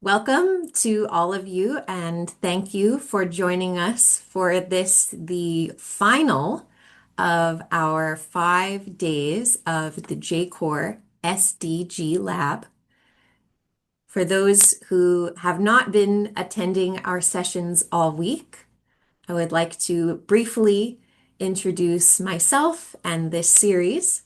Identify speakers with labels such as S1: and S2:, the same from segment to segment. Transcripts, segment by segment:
S1: Welcome to all of you, and thank you for joining us for the final of our 5 days of the JCoR SDG Lab. For those who have not been attending our sessions all week, I would like to briefly introduce myself and this series.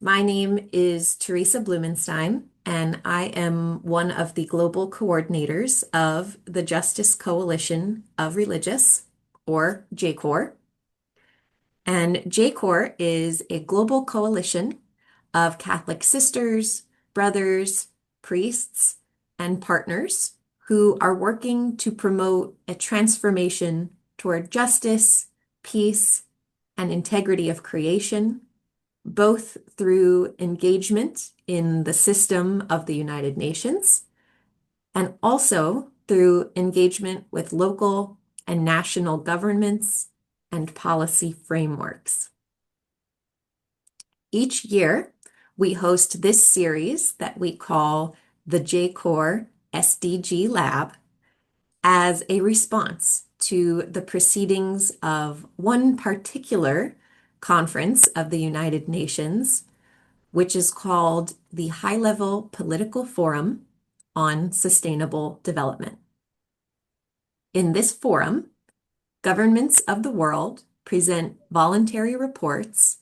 S1: My name is Teresa Blumenstein, and I am one of the global coordinators of the Justice Coalition of Religious, or JCoR. And JCoR is a global coalition of Catholic sisters, brothers, priests, and partners who are working to promote a transformation toward justice, peace, and integrity of creation, both through engagement in the system of the United Nations and also through engagement with local and national governments and policy frameworks. Each year, we host this series that we call the JCoR SDG Lab as a response to the proceedings of one particular conference of the United Nations, which is called the High-Level Political Forum on Sustainable Development. In this forum, governments of the world present voluntary reports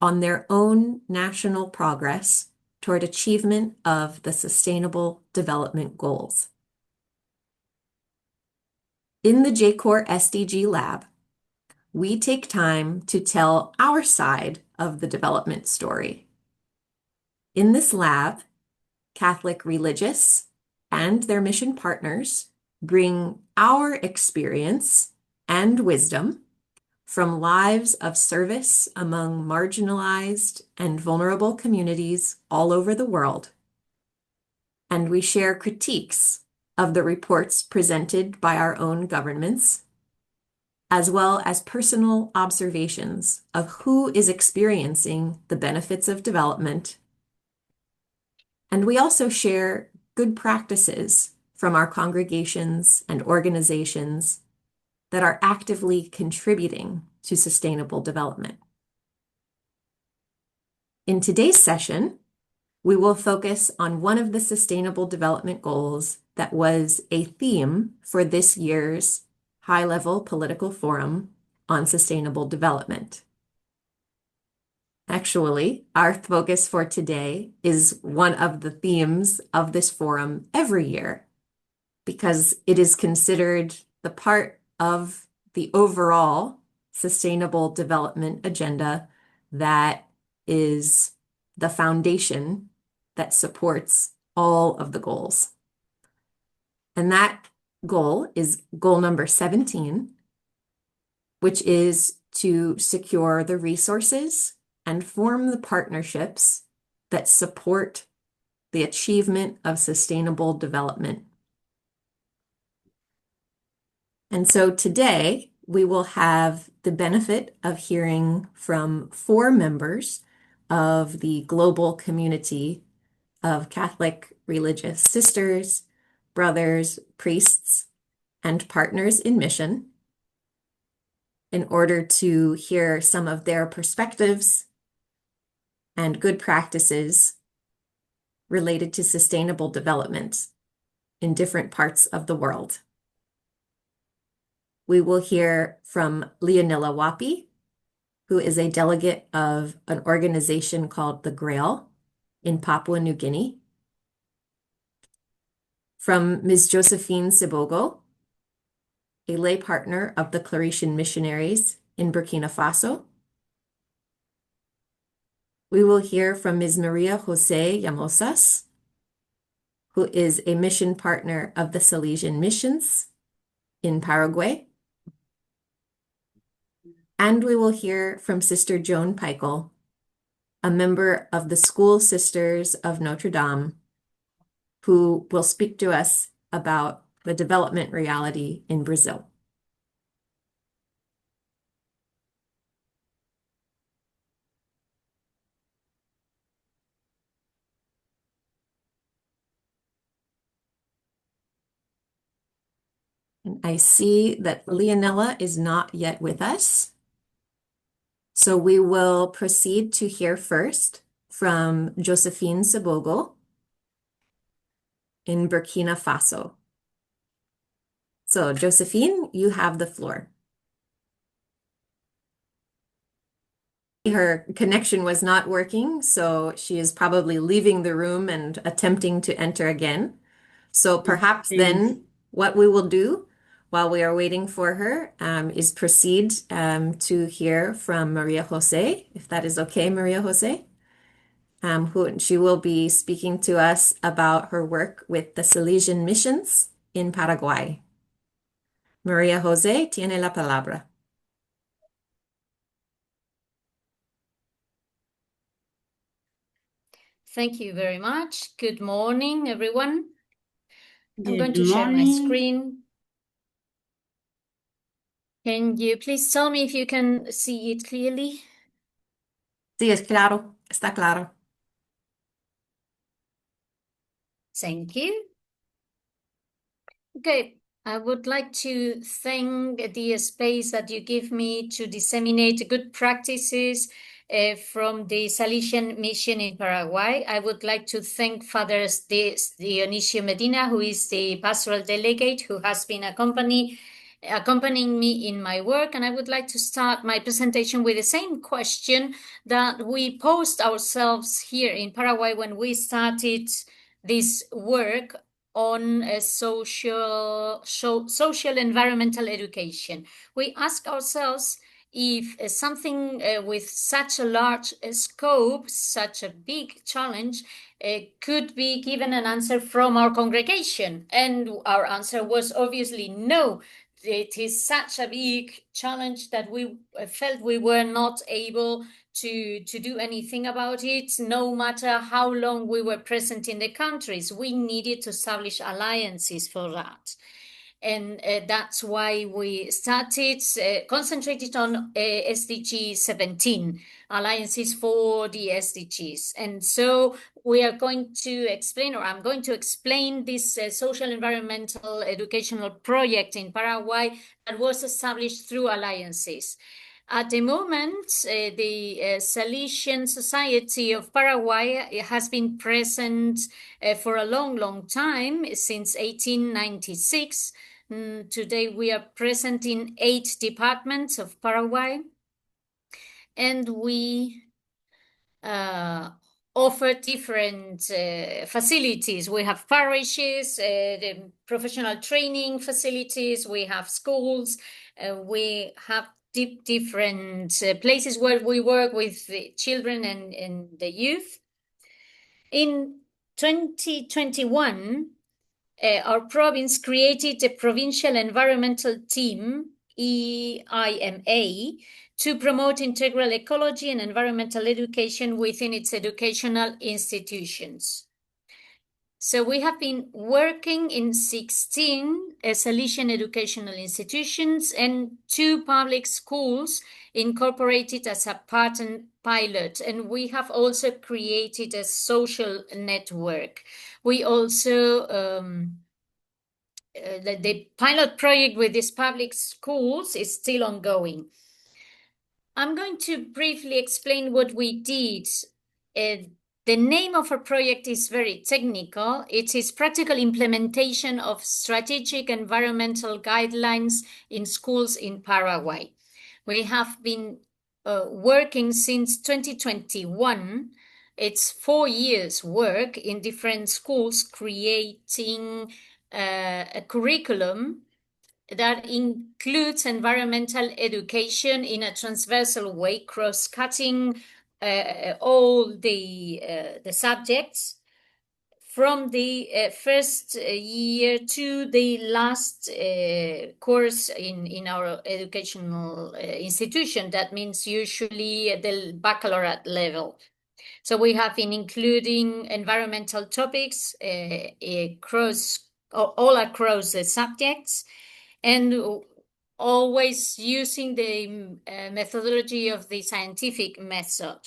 S1: on their own national progress toward achievement of the Sustainable Development Goals. In the JCoR SDG Lab, we take time to tell our side of the development story. In this lab, Catholic religious and their mission partners bring our experience and wisdom from lives of service among marginalized and vulnerable communities all over the world. And we share critiques of the reports presented by our own governments, as well as personal observations of who is experiencing the benefits of development. And we also share good practices from our congregations and organizations that are actively contributing to sustainable development. In today's session, we will focus on one of the Sustainable Development Goals that was a theme for this year's High-Level Political Forum on Sustainable Development. Actually, our focus for today is one of the themes of this forum every year, because it is considered the part of the overall sustainable development agenda that is the foundation that supports all of the goals. And that goal is goal number 17, which is to secure the resources and form the partnerships that support the achievement of sustainable development. And so today, we will have the benefit of hearing from 4 members of the global community of Catholic religious sisters, brothers, priests, and partners in mission in order to hear some of their perspectives and good practices related to sustainable development in different parts of the world. We will hear from Leonilla Wapi, who is a delegate of an organization called the Grail in Papua New Guinea, from Ms. Josephine Sibogo, a lay partner of the Claretian Missionaries in Burkina Faso. We will hear from Ms. Maria Jose Llamosas, who is a mission partner of the Salesian Missions in Paraguay. And we will hear from Sister Joan Peichel, a member of the School Sisters of Notre Dame, who will speak to us about the development reality in Brazil. I see that Leonella is not yet with us. So we will proceed to hear first from Josephine Sebogo in Burkina Faso. So Josephine, you have the floor. Her connection was not working, so she is probably leaving the room and attempting to enter again. So perhaps then what we will do while we are waiting for her is proceed to hear from Maria Jose, if that is okay, Maria Jose, who she will be speaking to us about her work with the Salesian missions in Paraguay. Maria Jose, tiene la palabra.
S2: Thank you very much. Good morning, everyone. I'm going
S3: Good
S2: to share my
S3: morning.
S2: screen. Can you please tell me if you can see it clearly?
S1: Sí, es claro, está claro.
S2: Thank you. Okay, I would like to thank the space that you give me to disseminate good practices from the Salesian mission in Paraguay. I would like to thank Father Dionisio Medina, who is the pastoral delegate who has been accompanying me in my work. And I would like to start my presentation with the same question that we posed ourselves here in Paraguay when we started this work on social environmental education. We ask ourselves if something with such a large scope, such a big challenge, could be given an answer from our congregation. And our answer was obviously no. It is such a big challenge that we felt we were not able to do anything about it, no matter how long we were present in the countries. We needed to establish alliances for that. And that's why we started, concentrated on SDG 17, alliances for the SDGs. And so we are going to explain, or I'm going to explain this social environmental educational project in Paraguay that was established through alliances. At the moment, the Salesian Society of Paraguay has been present for a long, long time, since 1896. Today, we are present in 8 departments of Paraguay, and we offer different facilities. We have parishes, the professional training facilities, we have schools, we have different places where we work with the children and the youth. In 2021, our province created a provincial environmental team, EIMA, to promote integral ecology and environmental education within its educational institutions. So we have been working in 16 Salesian educational institutions and 2 public schools incorporated as a pattern pilot. And we have also created a social network. We also, the pilot project with these public schools is still ongoing. I'm going to briefly explain what we did. The name of our project is very technical. It is practical implementation of strategic environmental guidelines in schools in Paraguay. We have been working since 2021. It's 4 years work in different schools, creating a curriculum that includes environmental education in a transversal way, cross-cutting all the subjects from the first year to the last course in our educational institution. That means usually at the baccalaureate level. So we have been including environmental topics all across the subjects, and always using the methodology of the scientific method.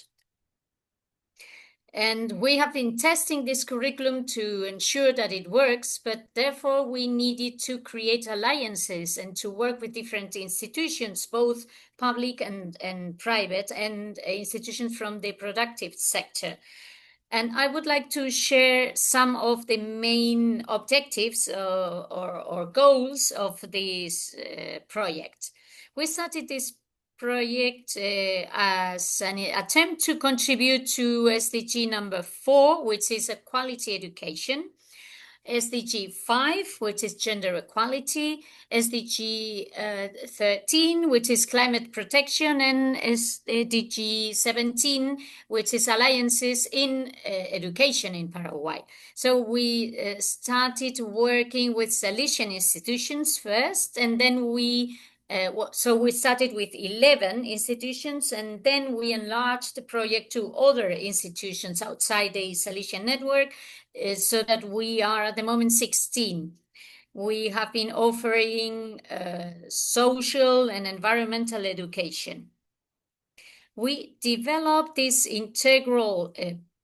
S2: And we have been testing this curriculum to ensure that it works, but therefore we needed to create alliances and to work with different institutions, both public and private, and institutions from the productive sector. And I would like to share some of the main objectives or goals of this project. We started this project as an attempt to contribute to SDG number 4, which is a quality education. SDG 5, which is gender equality, SDG 13, which is climate protection, and SDG 17, which is alliances in education in Paraguay. So we started working with Salesian institutions first, and then so we started with 11 institutions, and then we enlarged the project to other institutions outside the Salesian network, so that we are at the moment 16. We have been offering social and environmental education. We developed this integral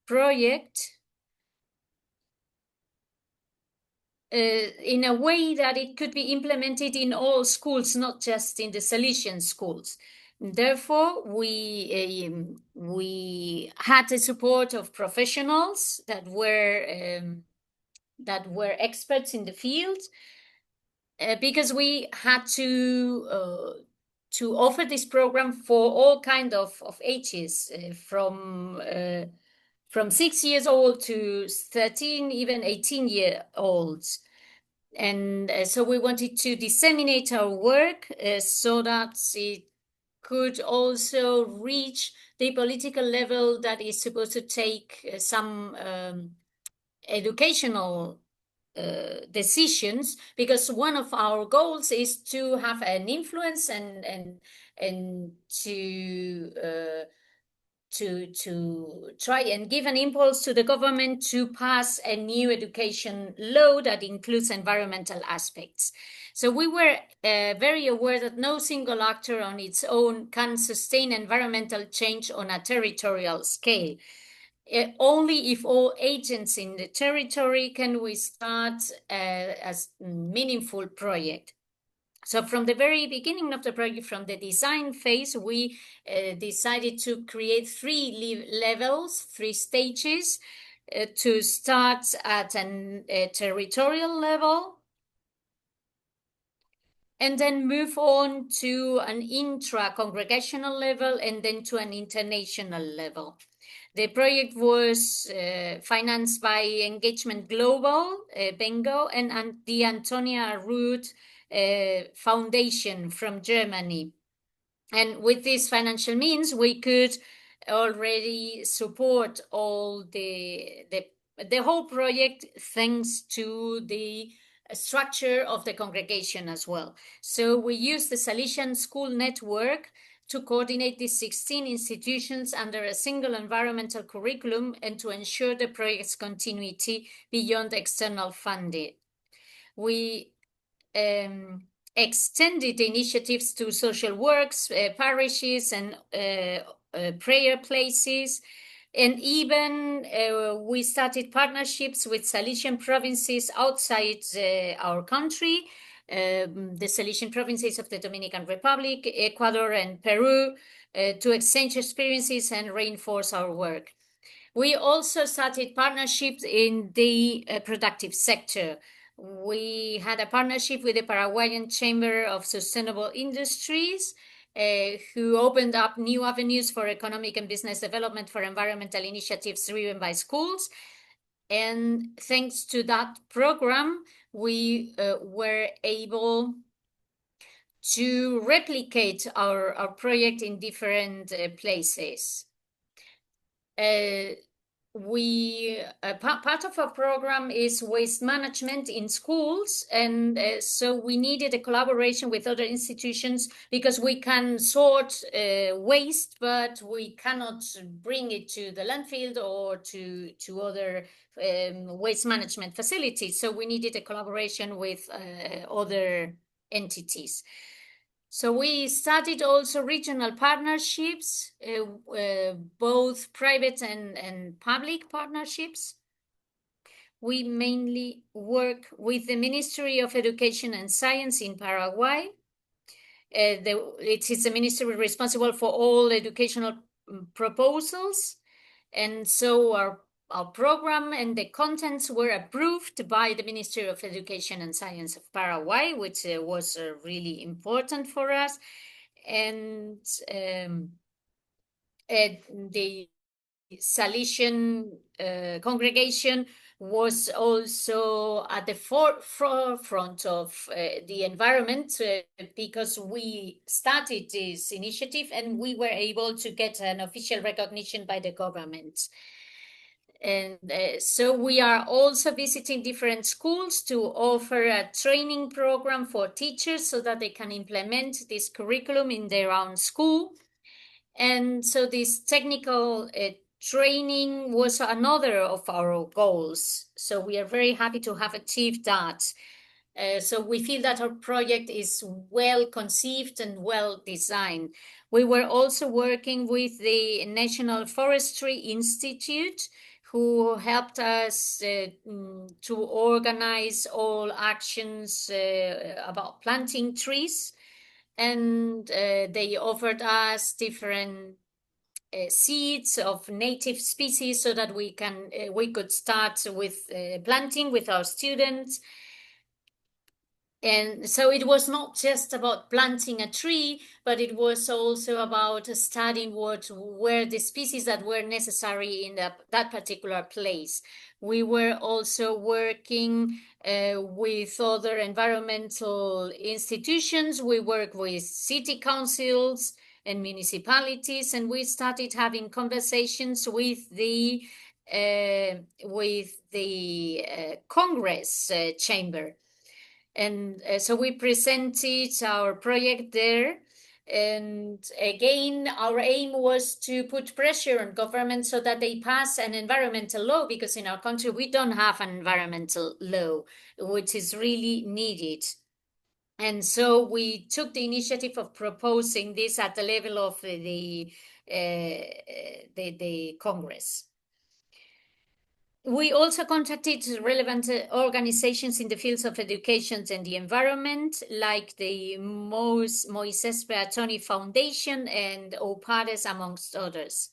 S2: project in a way that it could be implemented in all schools, not just in the Salesian schools. Therefore, we had the support of professionals that were experts in the field, because we had to offer this program for all kind of ages, from 6 years old to 13, even 18-year-olds. And so we wanted to disseminate our work so that it could also reach the political level that is supposed to take some educational decisions, because one of our goals is to have an influence and to try and give an impulse to the government to pass a new education law that includes environmental aspects. So we were very aware that no single actor on its own can sustain environmental change on a territorial scale. Only if all agents in the territory can we start a meaningful project. So from the very beginning of the project, from the design phase, we decided to create 3 levels, 3 stages, to start at a territorial level, and then move on to an intra-congregational level, and then to an international level. The project was financed by Engagement Global, Bengo, and the Antonia Root Foundation from Germany. And with these financial means, we could already support all the whole project, thanks to the structure of the congregation as well. So we used the Salesian School Network to coordinate these 16 institutions under a single environmental curriculum and to ensure the project's continuity beyond external funding. We extended the initiatives to social works, parishes, and prayer places. And even we started partnerships with Salesian provinces outside our country, the Salesian provinces of the Dominican Republic, Ecuador, and Peru, to exchange experiences and reinforce our work. We also started partnerships in the productive sector. We had a partnership with the Paraguayan Chamber of Sustainable Industries, who opened up new avenues for economic and business development for environmental initiatives driven by schools. And thanks to that program, we were able to replicate our project in different places. Part of our program is waste management in schools, and so we needed a collaboration with other institutions, because we can sort waste, but we cannot bring it to the landfill or to other waste management facilities. So we needed a collaboration with other entities. So we started also regional partnerships, both private and public partnerships. We mainly work with the Ministry of Education and Science in Paraguay. It is the ministry responsible for all educational proposals. And so our program and the contents were approved by the Ministry of Education and Science of Paraguay, which was really important for us. And the Salesian congregation was also at the forefront of the environment because we started this initiative and we were able to get an official recognition by the government. And so we are also visiting different schools to offer a training program for teachers so that they can implement this curriculum in their own school. And so this technical training was another of our goals. So we are very happy to have achieved that. So we feel that our project is well conceived and well designed. We were also working with the National Forestry Institute, who helped us to organize all actions about planting trees. And they offered us different seeds of native species so that we could start with planting with our students. And so it was not just about planting a tree, but it was also about studying what were the species that were necessary in that particular place. We were also working with other environmental institutions. We work with city councils and municipalities, and we started having conversations with the Congress chamber. And so we presented our project there. And again, our aim was to put pressure on government so that they pass an environmental law, because in our country, we don't have an environmental law, which is really needed. And so we took the initiative of proposing this at the level of the Congress. We also contacted relevant organizations in the fields of education and the environment, like the Moises Beatoni Foundation and OPARES, amongst others.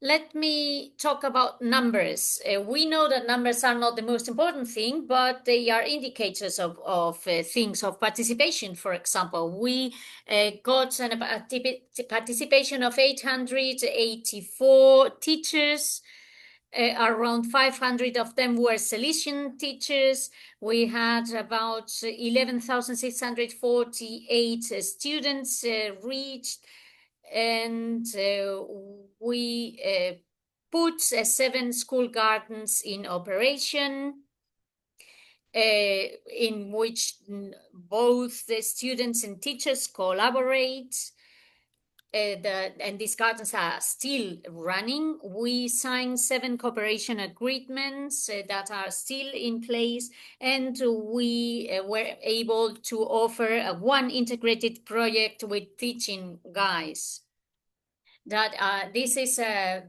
S2: Let me talk about numbers. We know that numbers are not the most important thing, but they are indicators of things, of participation. For example, we got a participation of 884 teachers. Around 500 of them were Salesian teachers. We had about 11,648 students reached, and we put 7 school gardens in operation, in which both the students and teachers collaborate. And these gardens are still running. We signed 7 cooperation agreements that are still in place, and we were able to offer one integrated project with teaching guides. That this is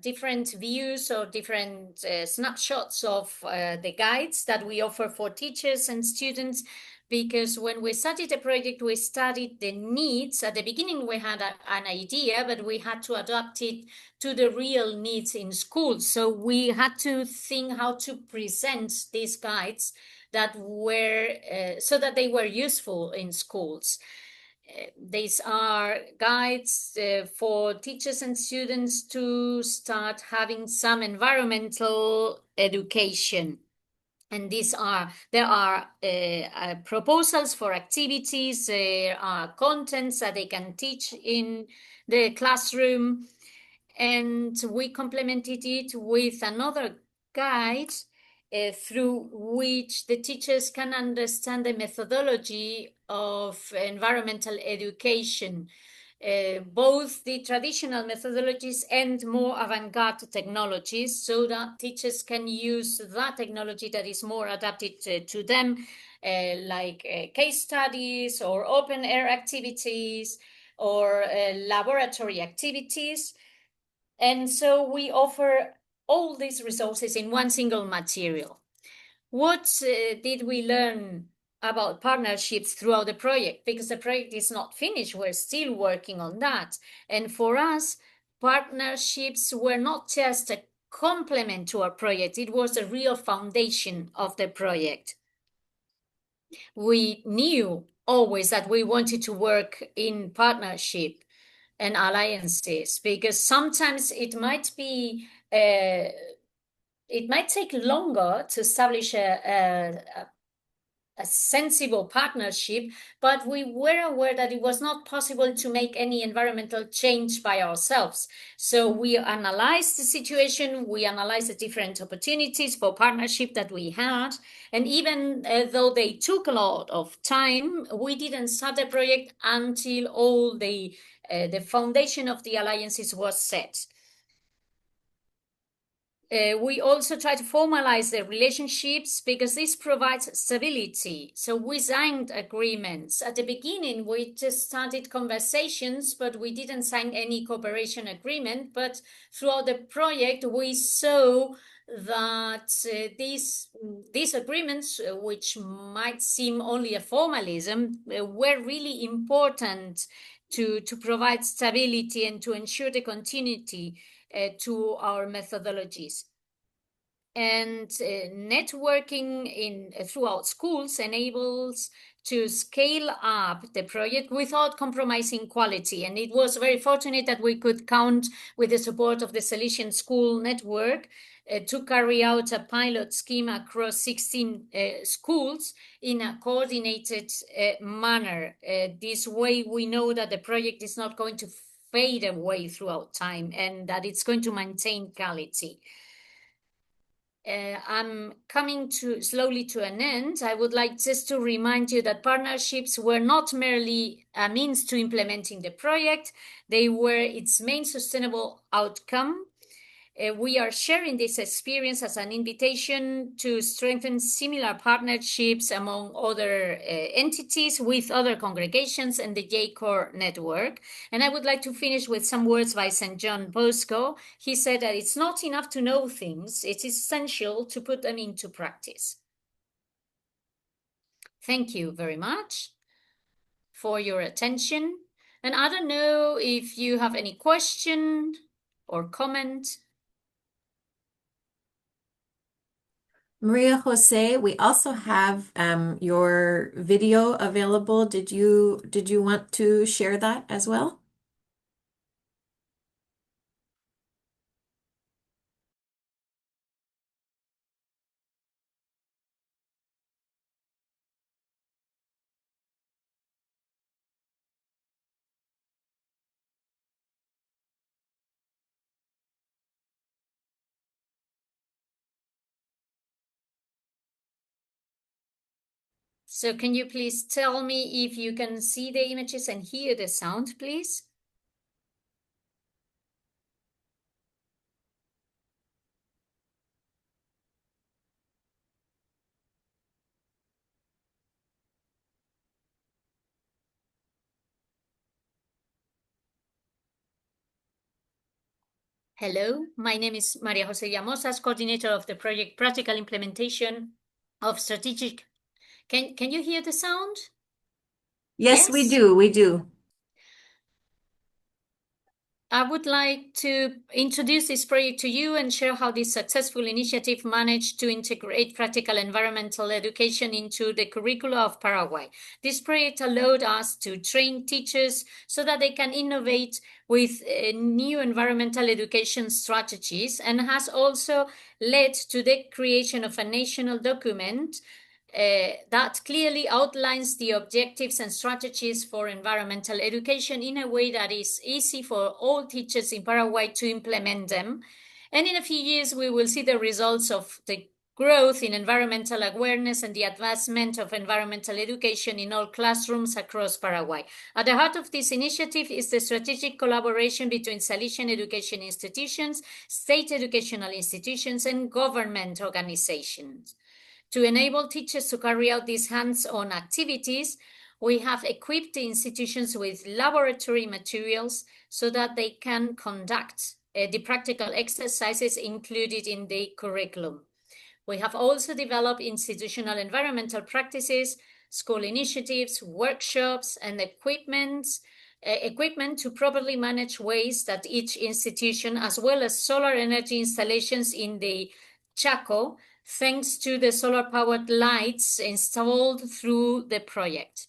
S2: different views or different snapshots of the guides that we offer for teachers and students, because when we started the project, we studied the needs. At the beginning, we had an idea, but we had to adapt it to the real needs in schools. So we had to think how to present these guides that were so that they were useful in schools. These are guides for teachers and students to start having some environmental education. And there are proposals for activities, there are contents that they can teach in the classroom. And we complemented it with another guide through which the teachers can understand the methodology of environmental education, both the traditional methodologies and more avant-garde technologies, so that teachers can use that technology that is more adapted to them like case studies or open air activities or laboratory activities. And so we offer all these resources in one single material. What did we learn about partnerships throughout the project? Because the project is not finished, we're still working on that. And for us, partnerships were not just a complement to our project, it was a real foundation of the project. We knew always that we wanted to work in partnership and alliances, because sometimes it might take longer to establish a sensible partnership, but we were aware that it was not possible to make any environmental change by ourselves. So we analyzed the situation, we analyzed the different opportunities for partnership that we had, and even though they took a lot of time, we didn't start the project until all the foundation of the alliances was set. We also try to formalize the relationships because this provides stability. So we signed agreements. At the beginning, we just started conversations, but we didn't sign any cooperation agreement. But throughout the project, we saw that these agreements, which might seem only a formalism, were really important to provide stability and to ensure the continuity to our methodologies. And networking throughout schools enables to scale up the project without compromising quality. And it was very fortunate that we could count with the support of the Salesian School Network to carry out a pilot scheme across 16 schools in a coordinated manner. This way we know that the project is not going to fade away throughout time and that it's going to maintain quality. I'm coming slowly to an end. I would like just to remind you that partnerships were not merely a means to implementing the project, they were its main sustainable outcome. We are sharing this experience as an invitation to strengthen similar partnerships among other entities with other congregations and the JCoR network. And I would like to finish with some words by St. John Bosco. He said that it's not enough to know things, it's essential to put them into practice. Thank you very much for your attention. And I don't know if you have any question or comment.
S1: Maria Jose, we also have your video available. Did you want to share that as well?
S2: So can you please tell me if you can see the images and hear the sound, please? Hello, my name is Maria Jose Llamosas, coordinator of the project Practical Implementation of Strategic. Can you hear the sound?
S1: Yes, we
S2: Yes.
S1: do. We do.
S2: I would like to introduce this project to you and share how this successful initiative managed to integrate practical environmental education into the curricula of Paraguay. This project allowed us to train teachers so that they can innovate with new environmental education strategies and has also led to the creation of a national document that clearly outlines the objectives and strategies for environmental education in a way that is easy for all teachers in Paraguay to implement them. And in a few years, we will see the results of the growth in environmental awareness and the advancement of environmental education in all classrooms across Paraguay. At the heart of this initiative is the strategic collaboration between Salesian education institutions, state educational institutions, and government organizations. To enable teachers to carry out these hands-on activities, we have equipped the institutions with laboratory materials so that they can conduct the practical exercises included in the curriculum. We have also developed institutional environmental practices, school initiatives, workshops, and equipment to properly manage waste at each institution, as well as solar energy installations in the Chaco, thanks to the solar-powered lights installed through the project.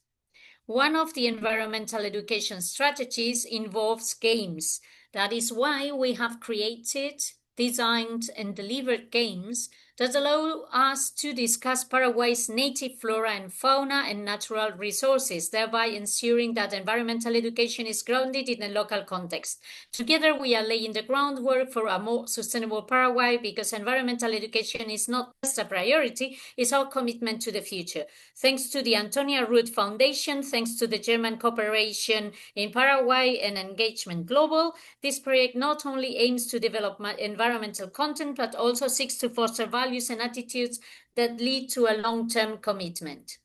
S2: One of the environmental education strategies involves games. That is why we have created, designed, and delivered games that allow us to discuss Paraguay's native flora and fauna and natural resources, thereby ensuring that environmental education is grounded in a local context. Together, we are laying the groundwork for a more sustainable Paraguay, because environmental education is not just a priority, it's our commitment to the future. Thanks to the Antonia Root Foundation, thanks to the German cooperation in Paraguay and Engagement Global, this project not only aims to develop environmental content, but also seeks to foster values and attitudes that lead to a long-term commitment.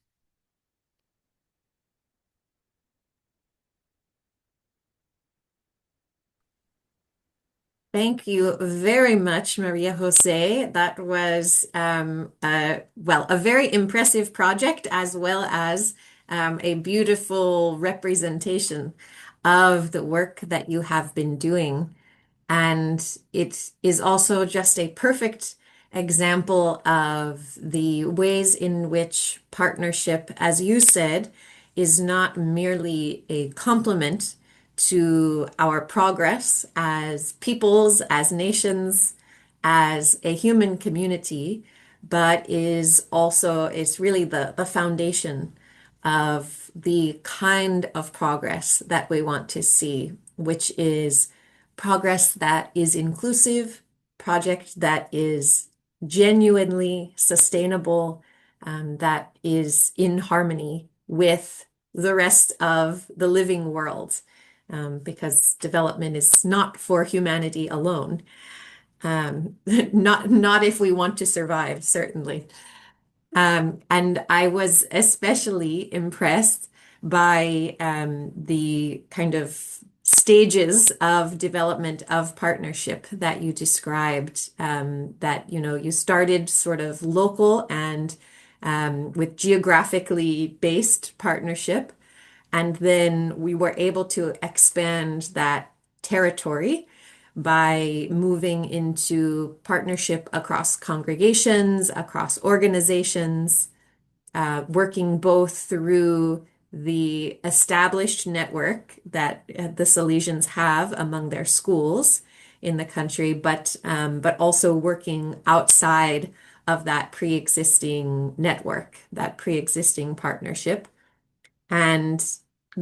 S1: Thank you very much, Maria Jose. That was, a very impressive project, as well as a beautiful representation of the work that you have been doing. And it is also just a perfect example of the ways in which partnership, as you said, is not merely a complement to our progress as peoples, as nations, as a human community, but is also, it's really the foundation of the kind of progress that we want to see, which is progress that is inclusive, project that is genuinely sustainable, that is in harmony with the rest of the living world, because development is not for humanity alone. Not if we want to survive, certainly. And I was especially impressed by the kind of stages of development of partnership that you described, that, you started sort of local and with geographically based partnership. And then we were able to expand that territory by moving into partnership across congregations, across organizations, working both through the established network that the Salesians have among their schools in the country, but also working outside of that pre-existing network, that pre-existing partnership, and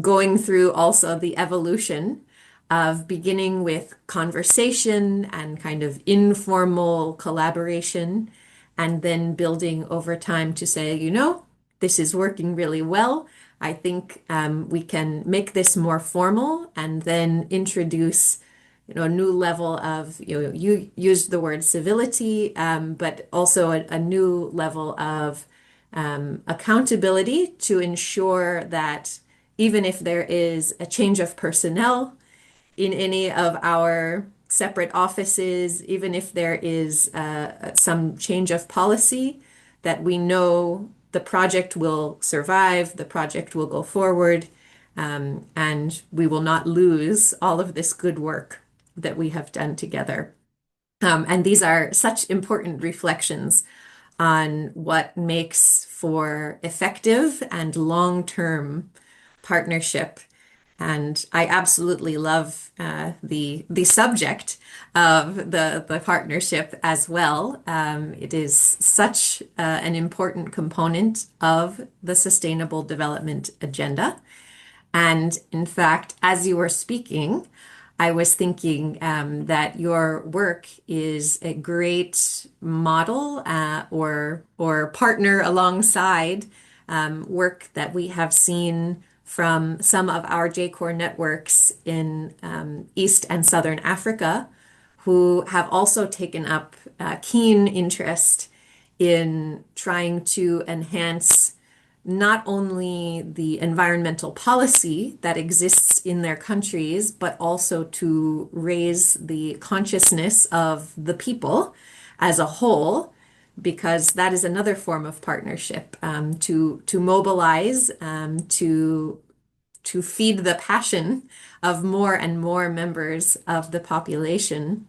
S1: going through also the evolution of beginning with conversation and kind of informal collaboration, and then building over time to say, this is working really well. I think we can make this more formal, and then introduce, a new level of, you used the word civility, but also a new level of accountability to ensure that even if there is a change of personnel in any of our separate offices, even if there is some change of policy, that we know the project will survive, the project will go forward, and we will not lose all of this good work that we have done together. And these are such important reflections on what makes for effective and long-term partnership. And I absolutely love the subject of the partnership as well. It is such an important component of the Sustainable Development Agenda. And in fact, as you were speaking, I was thinking that your work is a great model, or partner alongside work that we have seen from some of our JCoR networks in East and Southern Africa, who have also taken up keen interest in trying to enhance not only the environmental policy that exists in their countries, but also to raise the consciousness of the people as a whole, because that is another form of partnership, to mobilize, to feed the passion of more and more members of the population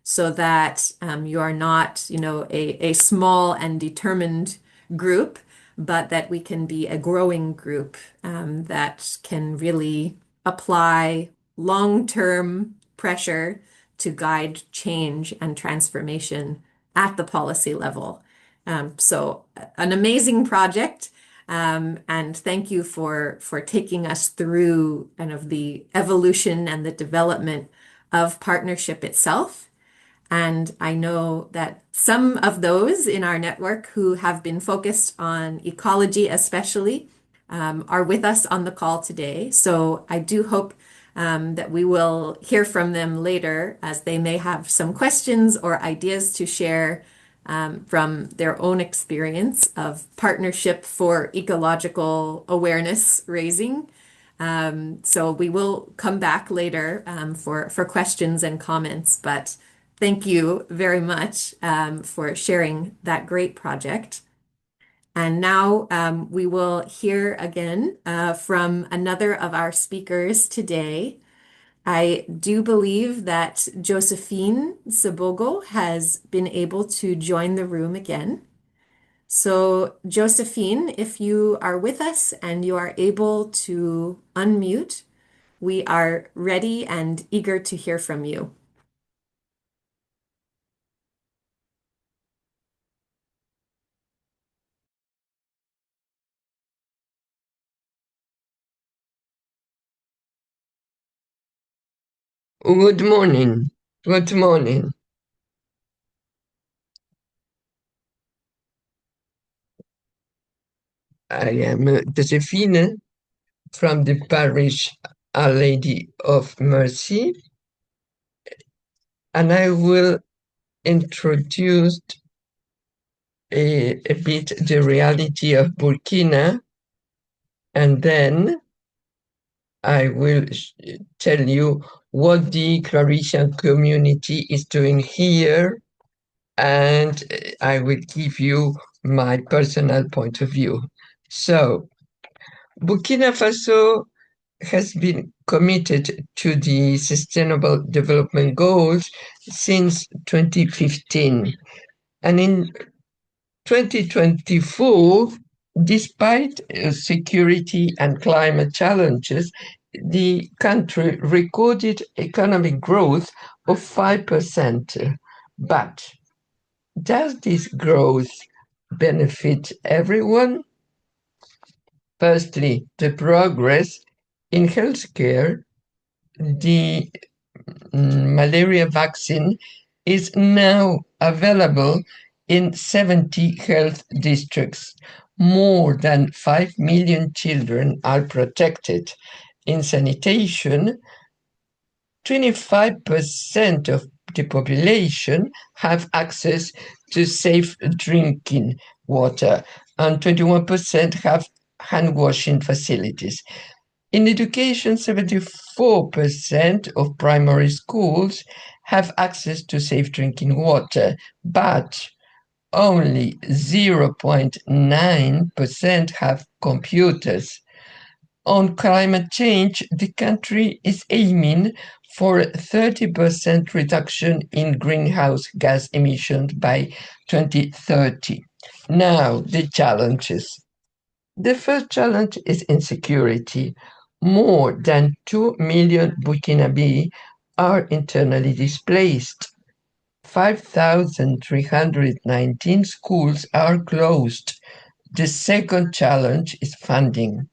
S1: so that you are not, a small and determined group, but that we can be a growing group that can really apply long-term pressure to guide change and transformation at the policy level. So an amazing project. And thank you for taking us through kind of the evolution and the development of partnership itself. And I know that some of those in our network who have been focused on ecology, especially, are with us on the call today. So I do hope that we will hear from them later as they may have some questions or ideas to share from their own experience of partnership for ecological awareness raising. So we will come back later for questions and comments, but thank you very much for sharing that great project. And now we will hear again from another of our speakers today. I do believe that Josephine Sabogo has been able to join the room again. So, Josephine, if you are with us and you are able to unmute, we are ready and eager to hear from you.
S3: Good morning. Good morning. I am Josephine from the parish Our Lady of Mercy, and I will introduce a bit the reality of Burkina, and then I will tell you what the Claretian community is doing here, and I will give you my personal point of view. So, Burkina Faso has been committed to the Sustainable Development Goals since 2015. And in 2024, despite security and climate challenges, the country recorded economic growth of 5%. But does this growth benefit everyone? Firstly, the progress in healthcare, the malaria vaccine is now available in 70 health districts. More than 5 million children are protected. In sanitation, 25% of the population have access to safe drinking water, and 21% have hand washing facilities. In education, 74% of primary schools have access to safe drinking water, but only 0.9% have computers. On climate change, the country is aiming for a 30% reduction in greenhouse gas emissions by 2030. Now, the challenges. The first challenge is insecurity. More than 2 million Burkinabe are internally displaced. 5,319 schools are closed. The second challenge is funding.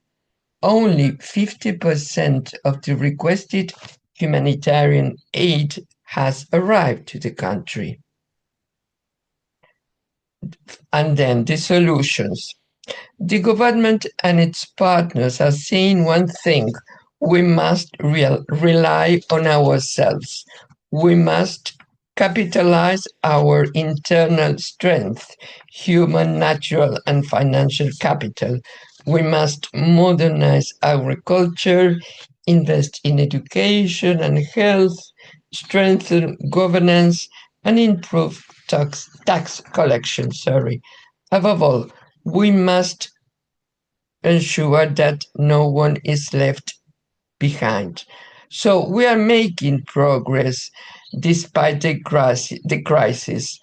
S3: Only 50% of the requested humanitarian aid has arrived to the country. And then the solutions. The government and its partners are saying one thing: we must rely on ourselves. We must capitalize our internal strength, human, natural, and financial capital. We must modernize agriculture, invest in education and health, strengthen governance, and improve tax collection. Above all, we must ensure that no one is left behind. So we are making progress despite the crisis,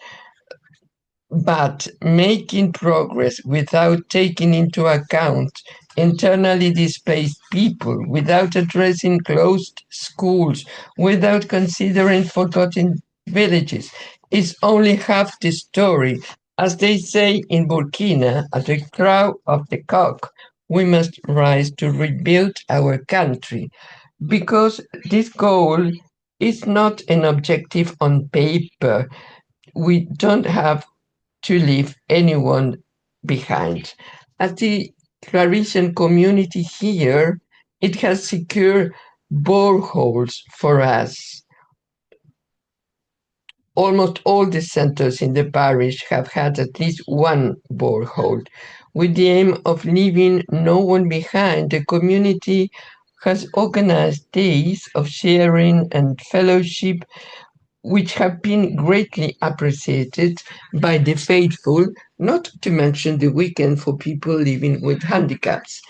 S3: but making progress without taking into account internally displaced people, without addressing closed schools, without considering forgotten villages, is only half the story. As they say in Burkina, at the crow of the cock, we must rise to rebuild our country, because this goal is not an objective on paper. We don't have to leave anyone behind. As the Claretian community here, it has secured boreholes for us. Almost all the centers in the parish have had at least one borehole. With the aim of leaving no one behind, the community has organized days of sharing and fellowship, which have been greatly appreciated by the faithful, not to mention the weekend for people living with handicaps.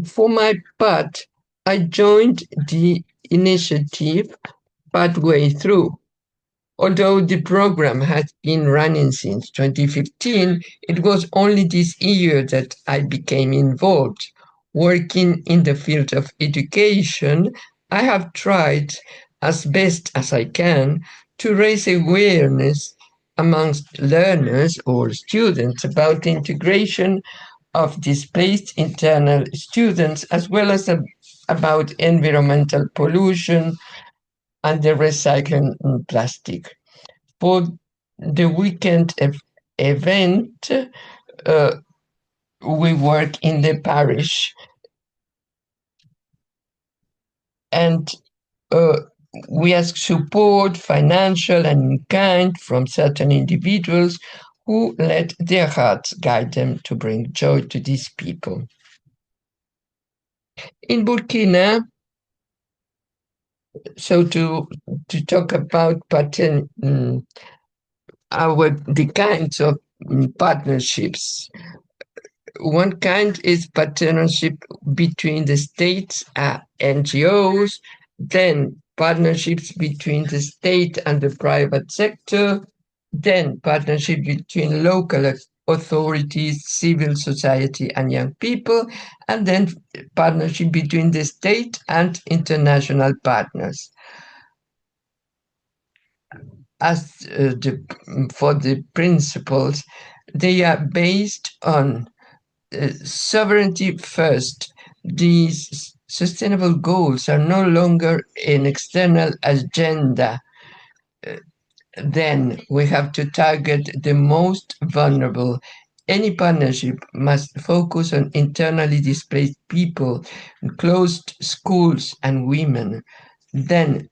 S3: For my part, I joined the initiative partway through. Although the program has been running since 2015, it was only this year that I became involved. Working in the field of education, I have tried as best as I can to raise awareness amongst learners or students about the integration of displaced internal students, as well as about environmental pollution and the recycling in plastic. For the weekend event, uh, we work in the parish, and uh, we ask support, financial and in kind, from certain individuals who let their hearts guide them to bring joy to these people. In Burkina, so to talk about the kinds of partnerships. One kind is partnership between the states, NGOs, then partnerships between the state and the private sector, then partnership between local authorities, civil society, and young people, and then partnership between the state and international partners. As for the principles, they are based on sovereignty first. These sustainable goals are no longer an external agenda. Then we have to target the most vulnerable. Any partnership must focus on internally displaced people, closed schools, and women. Then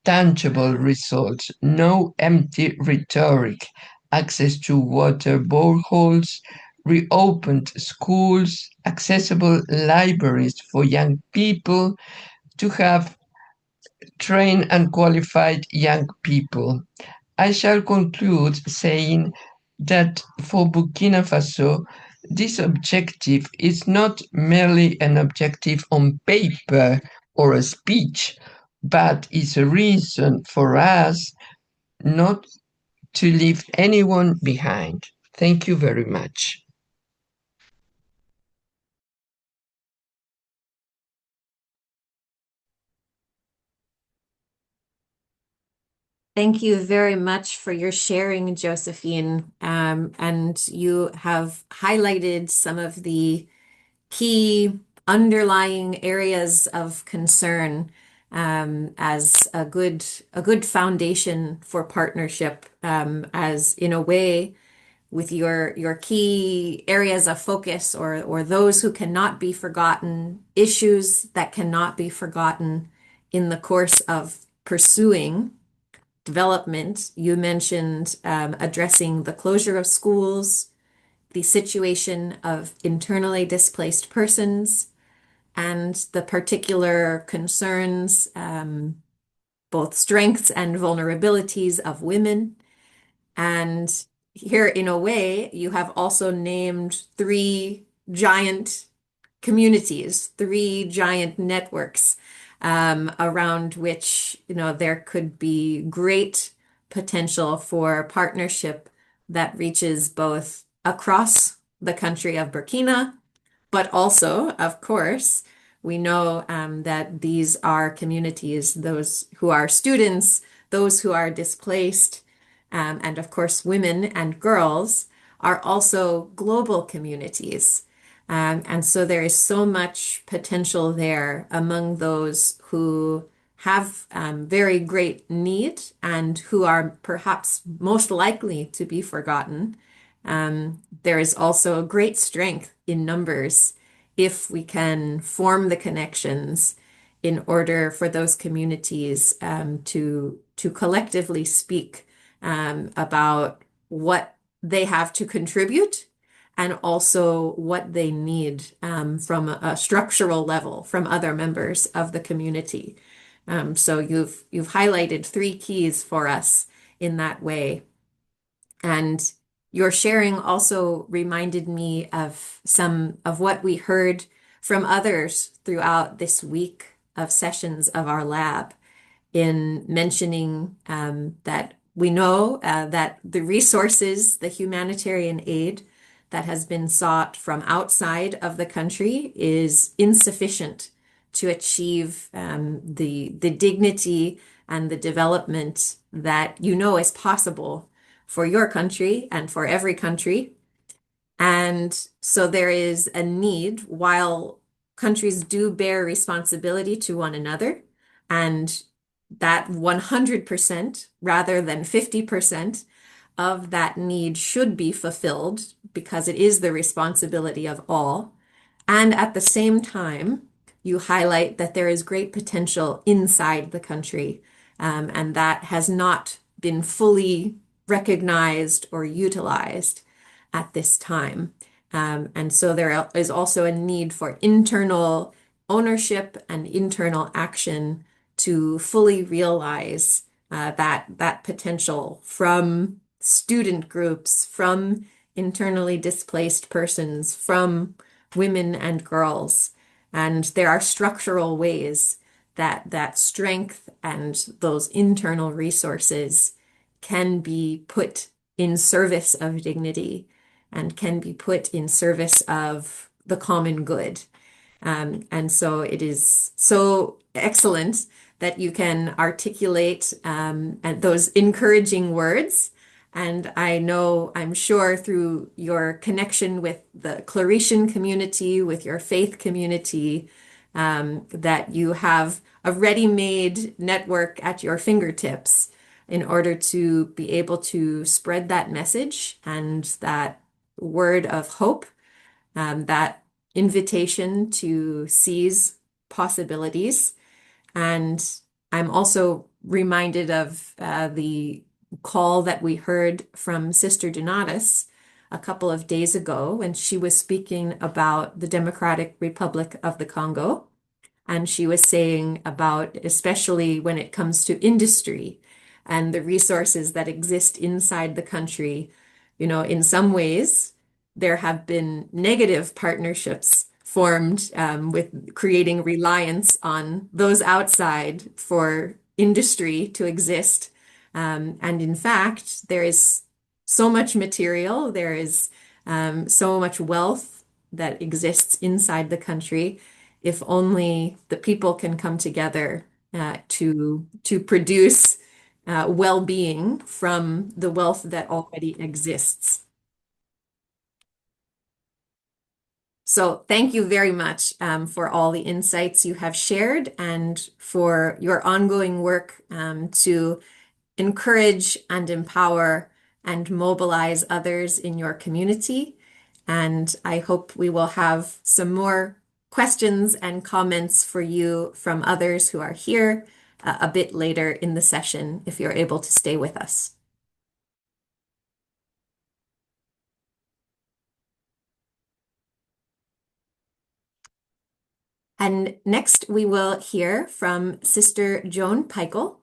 S3: tangible results, no empty rhetoric, access to water boreholes, reopened schools, accessible libraries for young people, to have trained and qualified young people. I shall conclude saying that for Burkina Faso, this objective is not merely an objective on paper or a speech, but is a reason for us not to leave anyone behind. Thank you very much.
S1: Thank you very much for your sharing, Josephine. And you have highlighted some of the key underlying areas of concern as a good foundation for partnership, as in a way with your key areas of focus or those who cannot be forgotten, issues that cannot be forgotten in the course of pursuing development, you mentioned addressing the closure of schools, the situation of internally displaced persons, and the particular concerns, both strengths and vulnerabilities of women. And here, in a way, you have also named three giant communities, three giant networks around which, there could be great potential for partnership that reaches both across the country of Burkina, but also, of course, we know that these are communities, those who are students, those who are displaced, and of course, women and girls are also global communities. And so there is so much potential there among those who have very great need and who are perhaps most likely to be forgotten. There is also great strength in numbers if we can form the connections in order for those communities to collectively speak about what they have to contribute and also what they need from a structural level from other members of the community. So you've highlighted three keys for us in that way. And your sharing also reminded me of some of what we heard from others throughout this week of sessions of our lab in mentioning that we know that the resources, the humanitarian aid that has been sought from outside of the country is insufficient to achieve the dignity and the development that is possible for your country and for every country. And so there is a need, while countries do bear responsibility to one another, and that 100% rather than 50% of that need should be fulfilled because it is the responsibility of all. And at the same time, you highlight that there is great potential inside the country, and that has not been fully recognized or utilized at this time. And so there is also a need for internal ownership and internal action to fully realize that potential from student groups, from internally displaced persons, from women and girls. And there are structural ways that strength and those internal resources can be put in service of dignity and can be put in service of the common good. And so it is so excellent that you can articulate those encouraging words. And I'm sure through your connection with the Claretian community, with your faith community, that you have a ready-made network at your fingertips in order to be able to spread that message and that word of hope, that invitation to seize possibilities. And I'm also reminded of the call that we heard from Sister Donatus a couple of days ago when she was speaking about the Democratic Republic of the Congo. And she was saying about, especially when it comes to industry and the resources that exist inside the country, in some ways, there have been negative partnerships formed with creating reliance on those outside for industry to exist. And in fact, there is so much material, there is so much wealth that exists inside the country. If only the people can come together to produce well-being from the wealth that already exists. So thank you very much for all the insights you have shared and for your ongoing work to encourage and empower and mobilize others in your community. And I hope we will have some more questions and comments for you from others who are here a bit later in the session if you're able to stay with us. And next, we will hear from Sister Joan Peichel,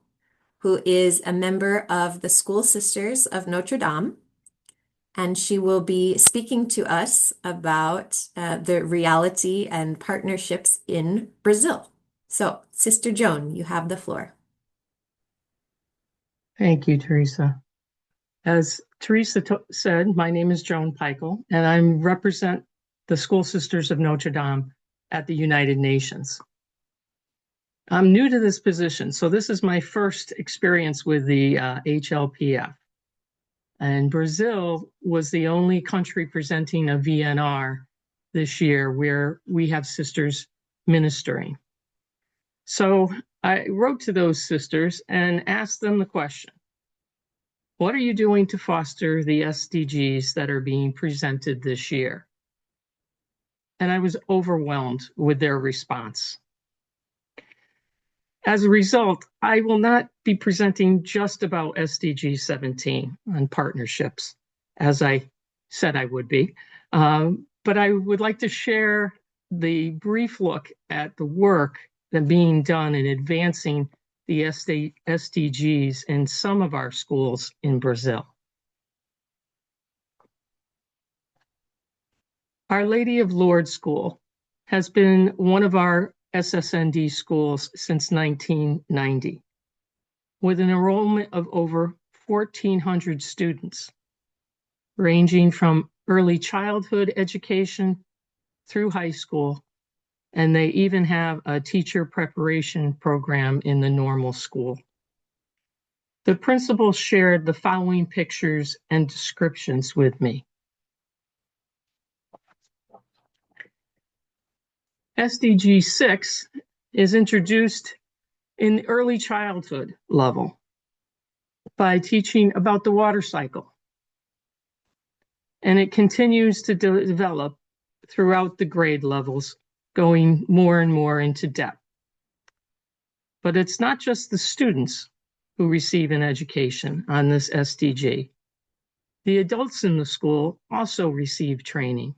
S1: who is a member of the School Sisters of Notre Dame. And she will be speaking to us about the reality and partnerships in Brazil. So, Sister Joan, you have the floor.
S4: Thank you, Teresa. As Teresa said, my name is Joan Peichel, and I represent the School Sisters of Notre Dame at the United Nations. I'm new to this position, so this is my first experience with the HLPF. And Brazil was the only country presenting a VNR this year where we have sisters ministering. So I wrote to those sisters and asked them the question, what are you doing to foster the SDGs that are being presented this year? And I was overwhelmed with their response. As a result, I will not be presenting just about SDG 17 and partnerships, as I said I would be, but I would like to share the brief look at the work that being done in advancing the SDGs in some of our schools in Brazil. Our Lady of Lourdes School has been one of our SSND schools since 1990, with an enrollment of over 1,400 students, ranging from early childhood education through high school, and they even have a teacher preparation program in the normal school. The principal shared the following pictures and descriptions with me. SDG 6 is introduced in the early childhood level by teaching about the water cycle. And it continues to develop throughout the grade levels, going more and more into depth. But it's not just the students who receive an education on this SDG. The adults in the school also receive training.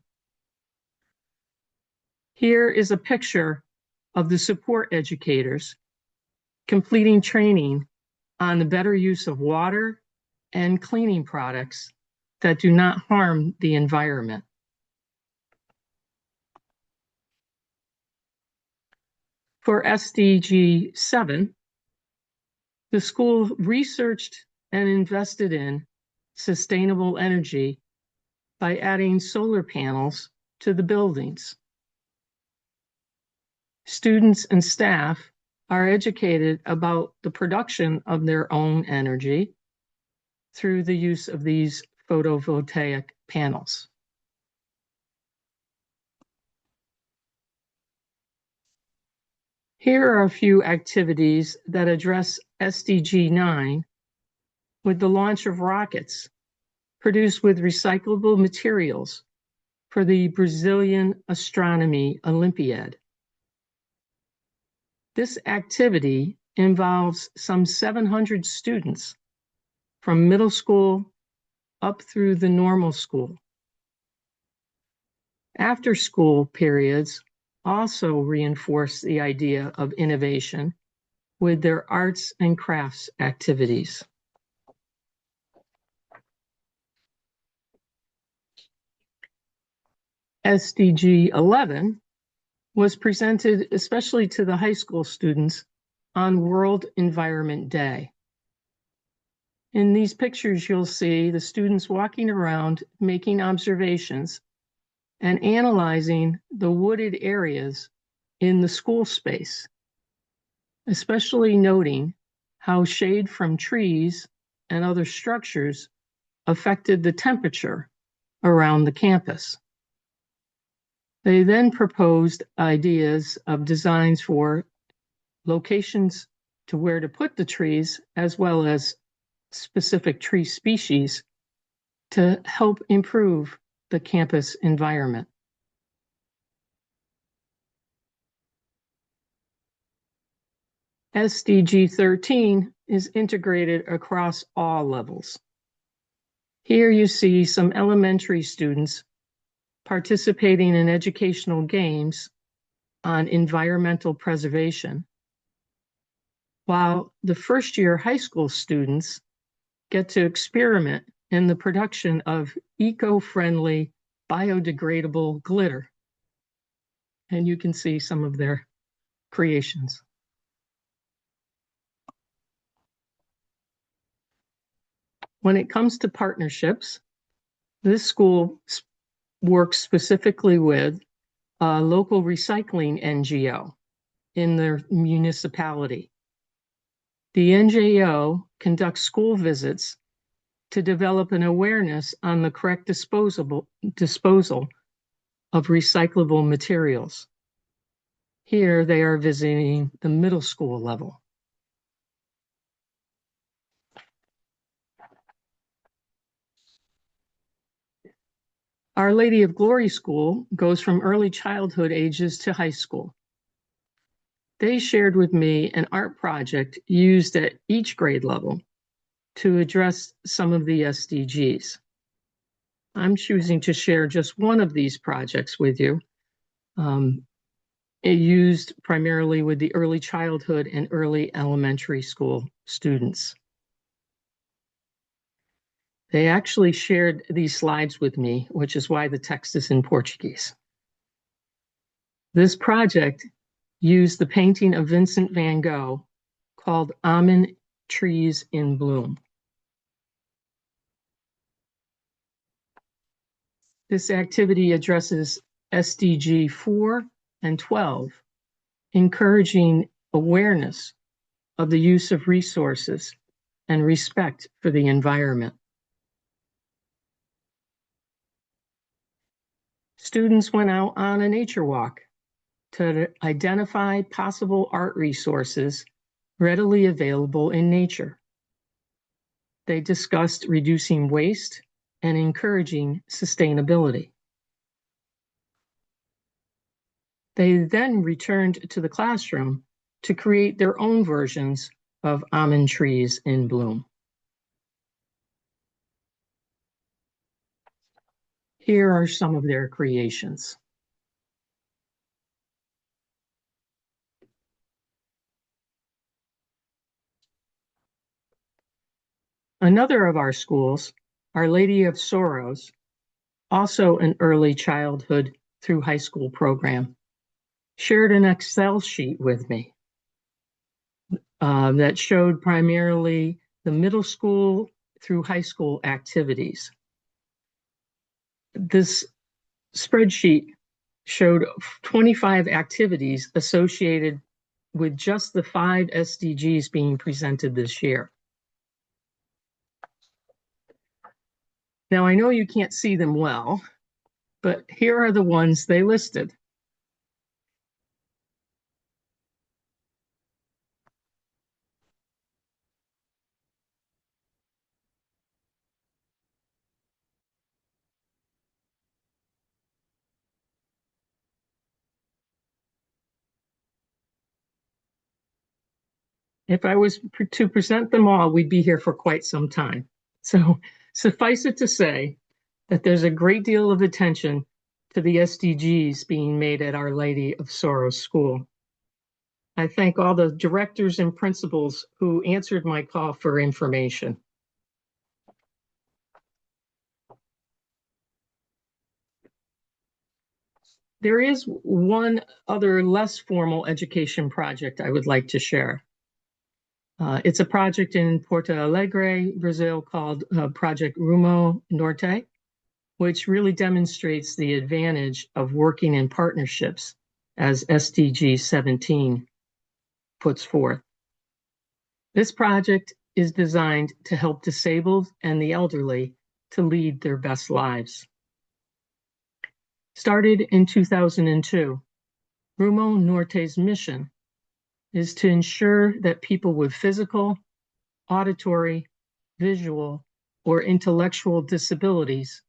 S4: Here is a picture of the support educators completing training on the better use of water and cleaning products that do not harm the environment. For SDG 7, the school researched and invested in sustainable energy by adding solar panels to the buildings. Students and staff are educated about the production of their own energy through the use of these photovoltaic panels. Here are a few activities that address SDG 9 with the launch of rockets produced with recyclable materials for the Brazilian Astronomy Olympiad. This activity involves some 700 students from middle school up through the normal school. After school periods also reinforce the idea of innovation with their arts and crafts activities. SDG 11 was presented especially to the high school students on World Environment Day. In these pictures, you'll see the students walking around, making observations, and analyzing the wooded areas in the school space, especially noting how shade from trees and other structures affected the temperature around the campus. They then proposed ideas of designs for locations to where to put the trees, as well as specific tree species to help improve the campus environment. SDG 13 is integrated across all levels. Here you see some elementary students participating in educational games on environmental preservation, while the first-year high school students get to experiment in the production of eco-friendly, biodegradable glitter. And you can see some of their creations. When it comes to partnerships, this school works specifically with a local recycling NGO in their municipality. The NGO conducts school visits to develop an awareness on the correct disposal of recyclable materials. Here they are visiting the middle school level. Our Lady of Glory School goes from early childhood ages to high school. They shared with me an art project used at each grade level to address some of the SDGs. I'm choosing to share just one of these projects with you. It used primarily with the early childhood and early elementary school students. They actually shared these slides with me, which is why the text is in Portuguese. This project used the painting of Vincent van Gogh called Almond Trees in Bloom. This activity addresses SDG 4 and 12, encouraging awareness of the use of resources and respect for the environment. Students went out on a nature walk to identify possible art resources readily available in nature. They discussed reducing waste and encouraging sustainability. They then returned to the classroom to create their own versions of almond trees in bloom. Here are some of their creations. Another of our schools, Our Lady of Sorrows, also an early childhood through high school program, shared an Excel sheet with me that showed primarily the middle school through high school activities. This spreadsheet showed 25 activities associated with just the 5 SDGs being presented this year. Now, I know you can't see them well, but here are the ones they listed. If I was to present them all, we'd be here for quite some time. So suffice it to say that there's a great deal of attention to the SDGs being made at Our Lady of Sorrows School. I thank all the directors and principals who answered my call for information. There is one other less formal education project I would like to share. It's a project in Porto Alegre, Brazil, called Project Rumo Norte, which really demonstrates the advantage of working in partnerships, as SDG 17 puts forth. This project is designed to help disabled and the elderly to lead their best lives. Started in 2002, Rumo Norte's mission is to ensure that people with physical, auditory, visual, or intellectual disabilities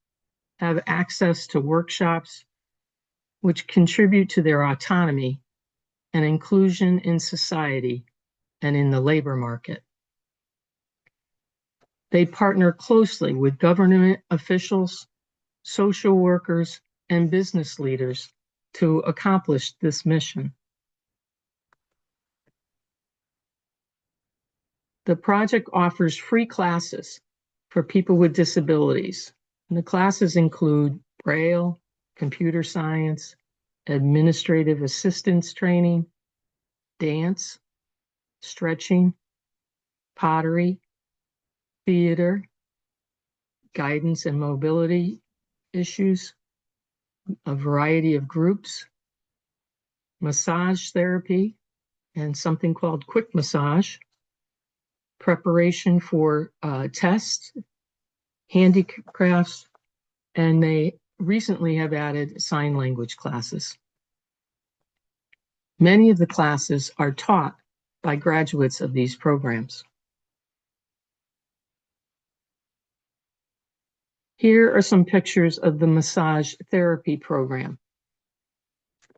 S4: have access to workshops which contribute to their autonomy and inclusion in society and in the labor market. They partner closely with government officials, social workers, and business leaders to accomplish this mission. The project offers free classes for people with disabilities. And the classes include Braille, computer science, administrative assistance training, dance, stretching, pottery, theater, guidance and mobility issues, a variety of groups, massage therapy, and something called quick massage, preparation for tests, handicrafts, and they recently have added sign language classes. Many of the classes are taught by graduates of these programs. Here are some pictures of the massage therapy program,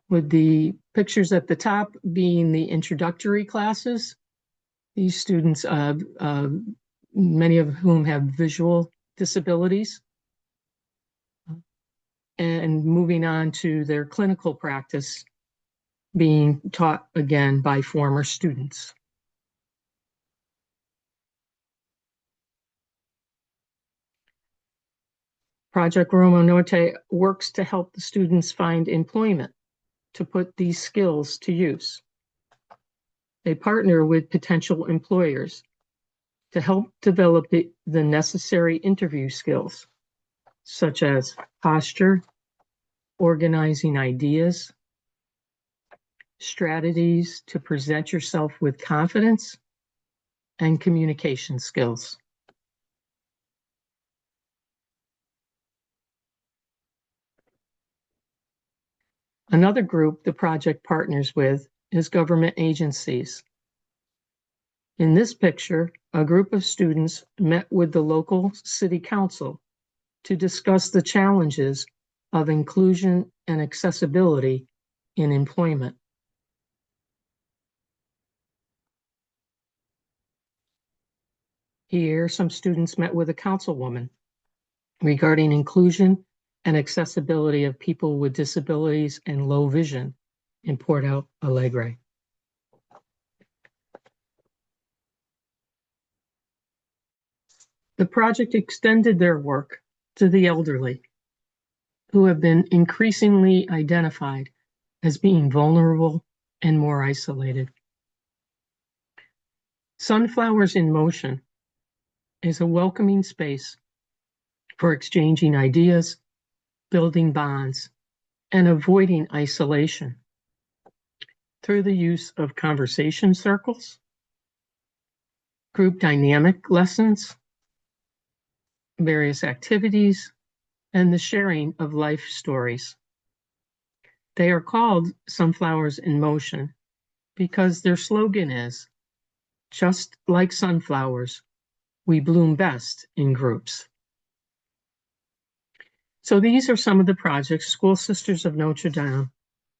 S4: with the pictures at the top being the introductory classes. These students, many of whom have visual disabilities, and moving on to their clinical practice being taught again by former students. Project Roma Norte works to help the students find employment to put these skills to use. They partner with potential employers to help develop the necessary interview skills, such as posture, organizing ideas, strategies to present yourself with confidence, and communication skills. Another group the project partners with is government agencies. In this picture, a group of students met with the local city council to discuss the challenges of inclusion and accessibility in employment. Here, some students met with a councilwoman regarding inclusion and accessibility of people with disabilities and low vision in Porto Alegre. The project extended their work to the elderly, who have been increasingly identified as being vulnerable and more isolated. Sunflowers in Motion is a welcoming space for exchanging ideas, building bonds, and avoiding isolation through the use of conversation circles, group dynamic lessons, various activities, and the sharing of life stories. They are called Sunflowers in Motion because their slogan is, "Just like sunflowers, we bloom best in groups." So these are some of the projects School Sisters of Notre Dame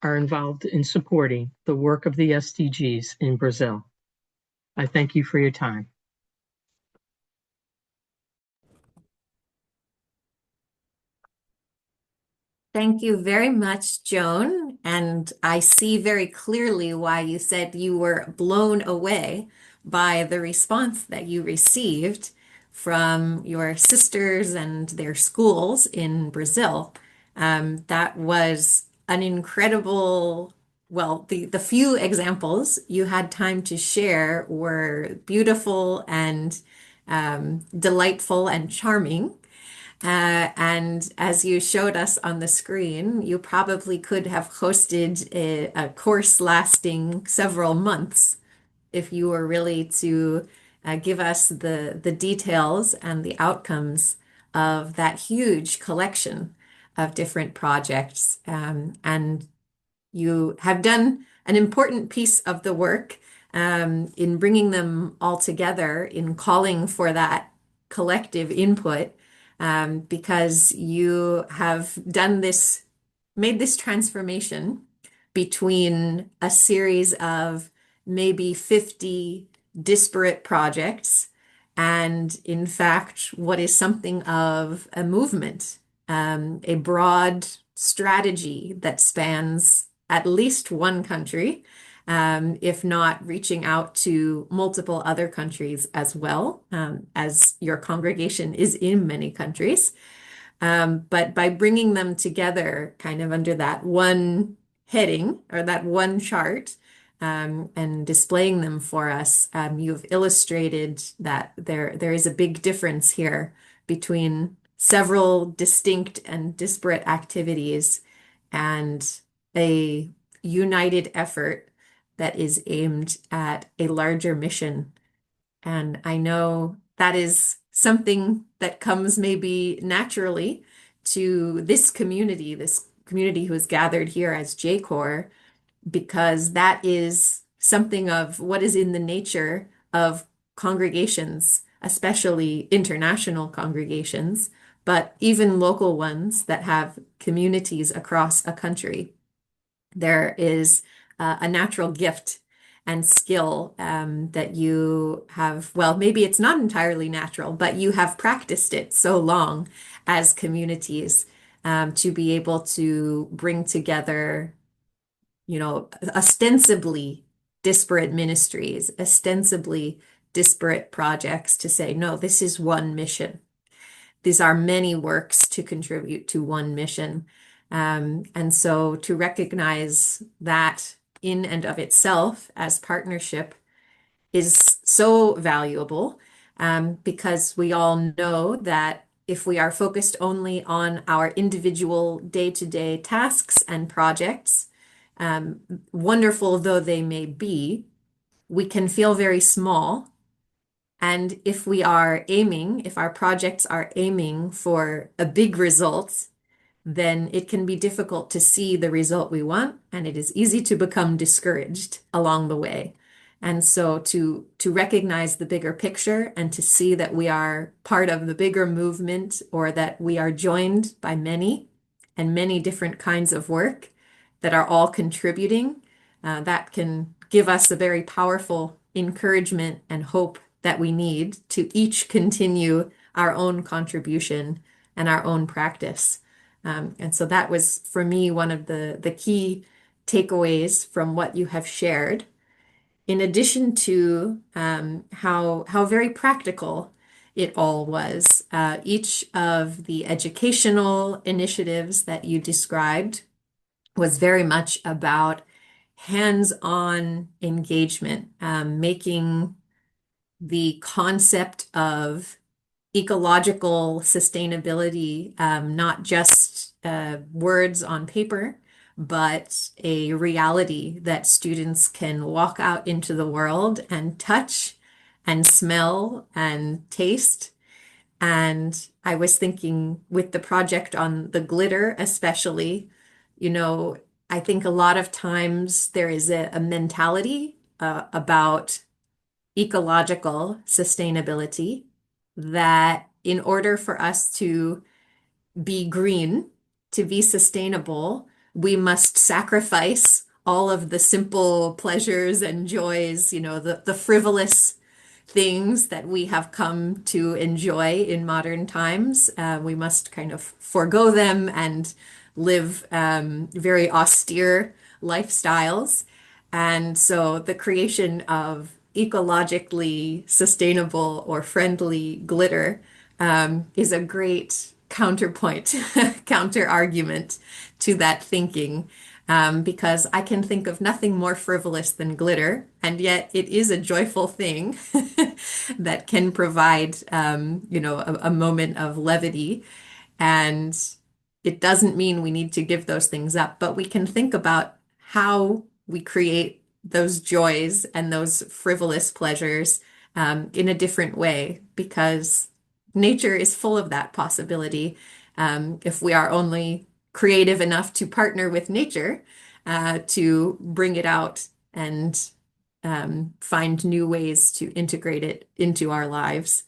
S4: are involved in supporting the work of the SDGs in Brazil. I thank you for your time.
S1: Thank you very much, Joan. And I see very clearly why you said you were blown away by the response that you received from your sisters and their schools in Brazil. That was an incredible, well, the few examples you had time to share were beautiful and delightful and charming. And as you showed us on the screen, you probably could have hosted a course lasting several months if you were really to give us the details and the outcomes of that huge collection of different projects. And you have done an important piece of the work in bringing them all together, in calling for that collective input, because you have done this, made this transformation between a series of maybe 50 disparate projects and, in fact, what is something of a movement, a broad strategy that spans at least one country, if not reaching out to multiple other countries as well, as your congregation is in many countries. But by bringing them together kind of under that one heading or that one chart, and displaying them for us, you've illustrated that there is a big difference here between several distinct and disparate activities and a united effort that is aimed at a larger mission. And I know that is something that comes maybe naturally to this community who is gathered here as JCoR, because that is something of what is in the nature of congregations, especially international congregations, but even local ones that have communities across a country. There is a natural gift and skill that you have, well, maybe it's not entirely natural, but you have practiced it so long as communities, to be able to bring together, ostensibly disparate ministries, ostensibly disparate projects to say, no, this is one mission. These are many works to contribute to one mission. And so to recognize that in and of itself as partnership is so valuable, because we all know that if we are focused only on our individual day-to-day tasks and projects, wonderful though they may be, we can feel very small. And if if our projects are aiming for a big result, then it can be difficult to see the result we want, and it is easy to become discouraged along the way. And so to recognize the bigger picture and to see that we are part of the bigger movement, or that we are joined by many and many different kinds of work that are all contributing, that can give us a very powerful encouragement and hope that we need to each continue our own contribution and our own practice. And so that was, for me, one of the key takeaways from what you have shared, in addition to how very practical it all was. Each of the educational initiatives that you described was very much about hands-on engagement, making the concept of ecological sustainability, not just words on paper, but a reality that students can walk out into the world and touch and smell and taste. And I was thinking, with the project on the glitter, especially, I think a lot of times there is a mentality about ecological sustainability, that in order for us to be green, to be sustainable, we must sacrifice all of the simple pleasures and joys, the frivolous things that we have come to enjoy in modern times. We must kind of forego them and live very austere lifestyles. And so the creation of ecologically sustainable or friendly glitter is a great counterpoint, counter argument to that thinking, because I can think of nothing more frivolous than glitter, and yet it is a joyful thing that can provide, a moment of levity. And it doesn't mean we need to give those things up, but we can think about how we create those joys and those frivolous pleasures in a different way, because nature is full of that possibility. If we are only creative enough to partner with nature, to bring it out and find new ways to integrate it into our lives.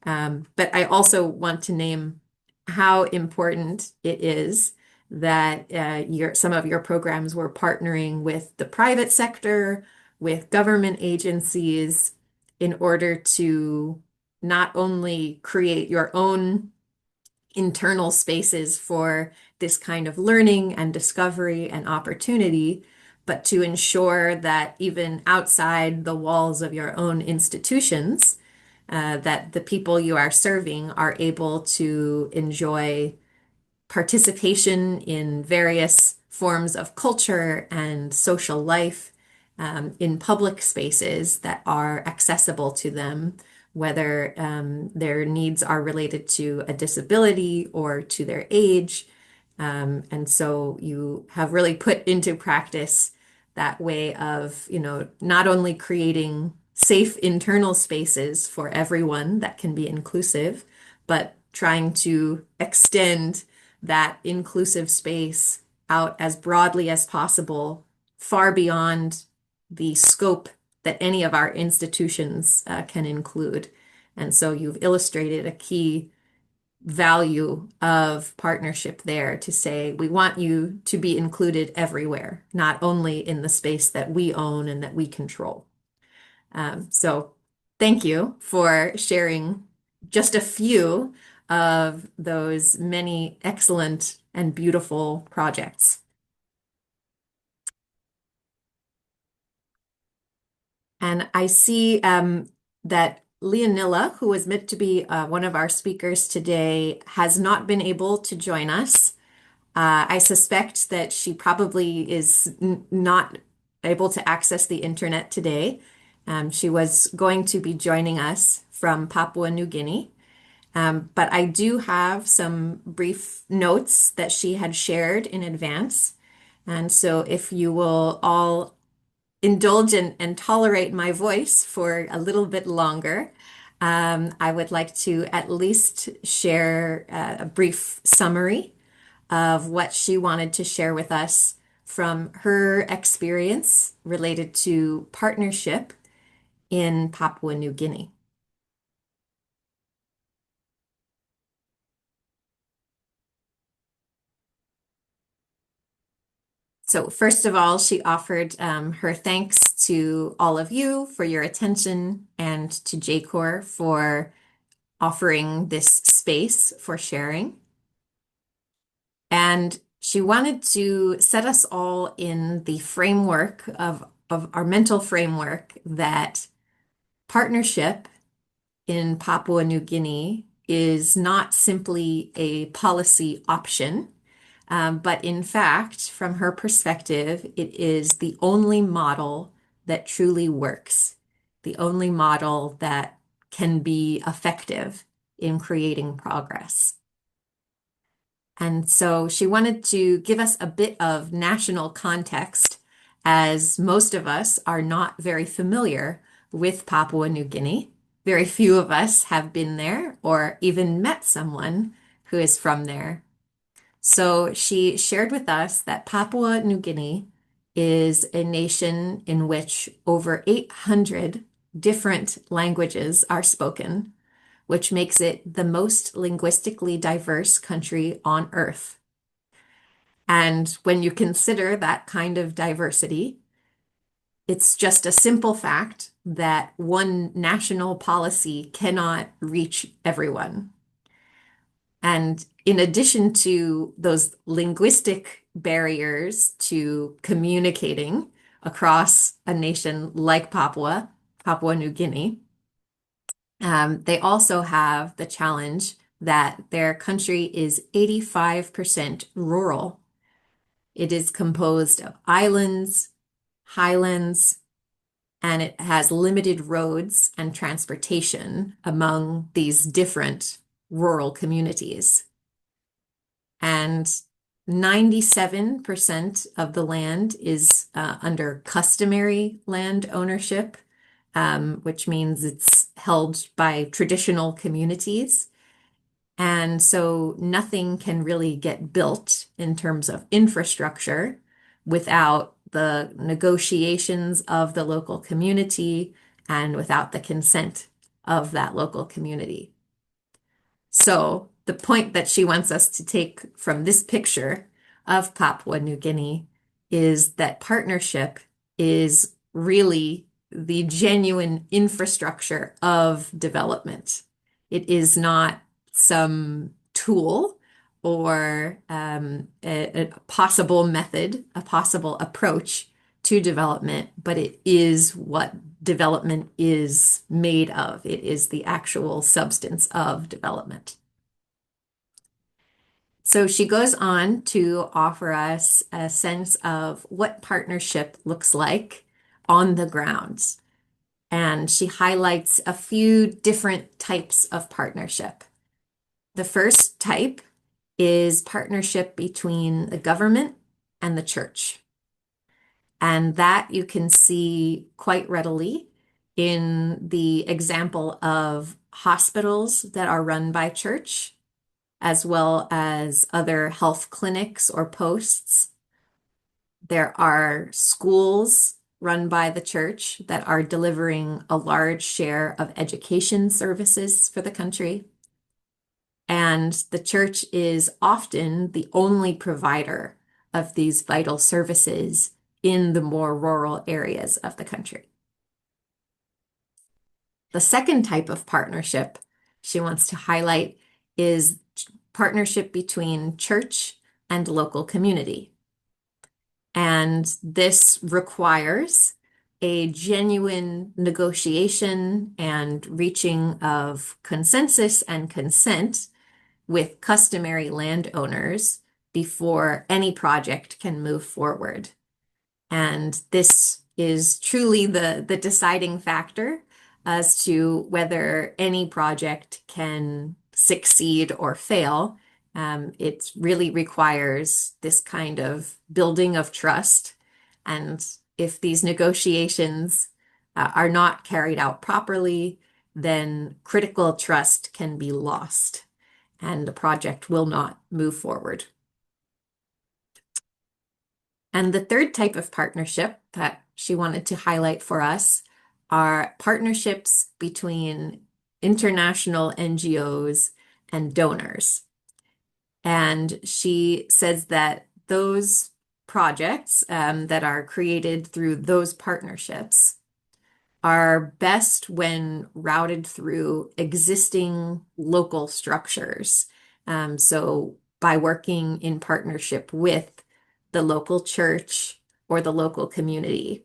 S1: But I also want to name how important it is that some of your programs were partnering with the private sector, with government agencies, in order to not only create your own internal spaces for this kind of learning and discovery and opportunity, but to ensure that even outside the walls of your own institutions, that the people you are serving are able to enjoy participation in various forms of culture and social life in public spaces that are accessible to them, whether their needs are related to a disability or to their age. And so you have really put into practice that way of, not only creating safe internal spaces for everyone that can be inclusive, but trying to extend that inclusive space out as broadly as possible, far beyond the scope that any of our institutions can include. And so you've illustrated a key value of partnership there to say, we want you to be included everywhere, not only in the space that we own and that we control. So thank you for sharing just a few of those many excellent and beautiful projects. And I see that Leonilla, who was meant to be one of our speakers today, has not been able to join us. I suspect that she probably is not able to access the internet today. She was going to be joining us from Papua New Guinea. But I do have some brief notes that she had shared in advance. And so if you will all indulge and tolerate my voice for a little bit longer, I would like to at least share a brief summary of what she wanted to share with us from her experience related to partnership in Papua New Guinea. So first of all, she offered her thanks to all of you for your attention and to JCoR for offering this space for sharing. And she wanted to set us all in the framework of our mental framework that partnership in Papua New Guinea is not simply a policy option, but in fact, from her perspective, it is the only model that truly works, the only model that can be effective in creating progress. And so she wanted to give us a bit of national context, as most of us are not very familiar with Papua New Guinea. Very few of us have been there or even met someone who is from there. So she shared with us that Papua New Guinea is a nation in which over 800 different languages are spoken, which makes it the most linguistically diverse country on Earth. And when you consider that kind of diversity, it's just a simple fact that one national policy cannot reach everyone. And in addition to those linguistic barriers to communicating across a nation like Papua New Guinea, they also have the challenge that their country is 85% rural. It is composed of islands, highlands, and it has limited roads and transportation among these different rural communities. And 97% of the land is under customary land ownership, which means it's held by traditional communities. And so nothing can really get built in terms of infrastructure without the negotiations of the local community and without the consent of that local community. So the point that she wants us to take from this picture of Papua New Guinea is that partnership is really the genuine infrastructure of development. It is not some tool or a possible method, a possible approach to development, but it is what development is made of. It is the actual substance of development. So she goes on to offer us a sense of what partnership looks like on the ground. And she highlights a few different types of partnership. The first type is partnership between the government and the church. And that you can see quite readily in the example of hospitals that are run by church, as well as other health clinics or posts. There are schools run by the church that are delivering a large share of education services for the country. And the church is often the only provider of these vital services in the more rural areas of the country. The second type of partnership she wants to highlight is partnership between church and local community. And this requires a genuine negotiation and reaching of consensus and consent with customary landowners before any project can move forward. And this is truly the deciding factor as to whether any project can succeed or fail. It really requires this kind of building of trust. And if these negotiations are not carried out properly, then critical trust can be lost and the project will not move forward. And the third type of partnership that she wanted to highlight for us are partnerships between international NGOs and donors. And she says that those projects that are created through those partnerships are best when routed through existing local structures. So by working in partnership with the local church or the local community,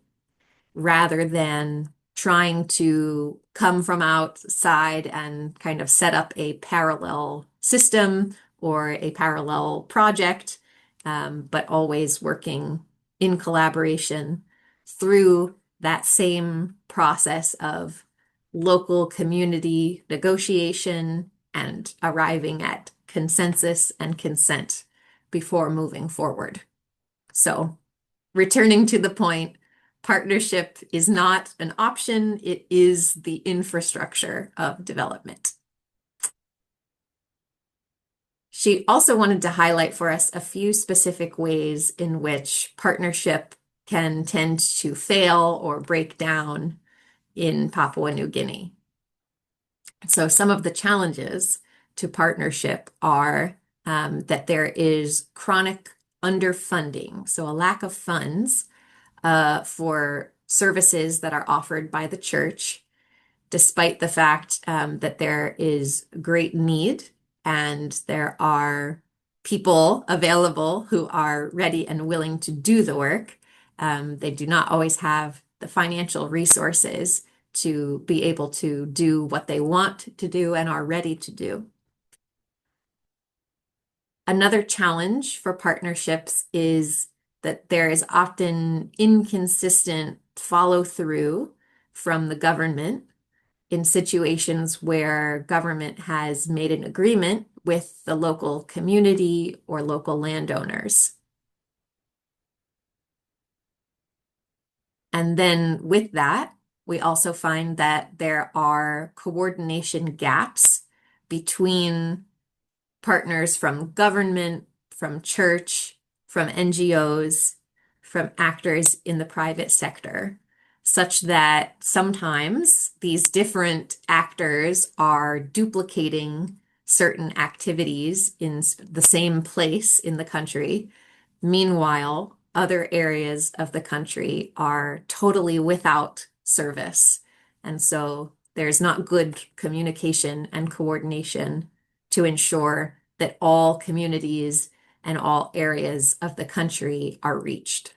S1: rather than trying to come from outside and kind of set up a parallel system or a parallel project, but always working in collaboration through that same process of local community negotiation and arriving at consensus and consent before moving forward. So, returning to the point, partnership is not an option, it is the infrastructure of development. She also wanted to highlight for us a few specific ways in which partnership can tend to fail or break down in Papua New Guinea. So some of the challenges to partnership are that there is chronic underfunding, so a lack of funds for services that are offered by the church, despite the fact that there is great need and there are people available who are ready and willing to do the work. They do not always have the financial resources to be able to do what they want to do and are ready to do. Another challenge for partnerships is that there is often inconsistent follow-through from the government in situations where government has made an agreement with the local community or local landowners. And then with that, we also find that there are coordination gaps between partners from government, from church, from NGOs, from actors in the private sector, such that sometimes these different actors are duplicating certain activities in the same place in the country. Meanwhile, other areas of the country are totally without service. And so there's not good communication and coordination to ensure that all communities and all areas of the country are reached.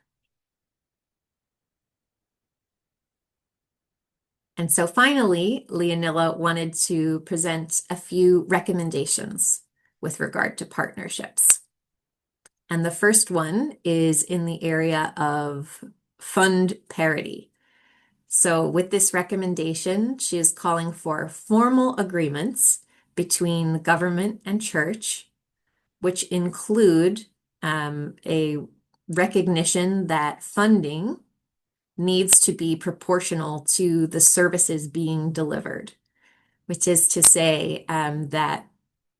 S1: And so finally, Leonilla wanted to present a few recommendations with regard to partnerships. And the first one is in the area of fund parity. So with this recommendation, she is calling for formal agreements between government and church, which include a recognition that funding needs to be proportional to the services being delivered, which is to say that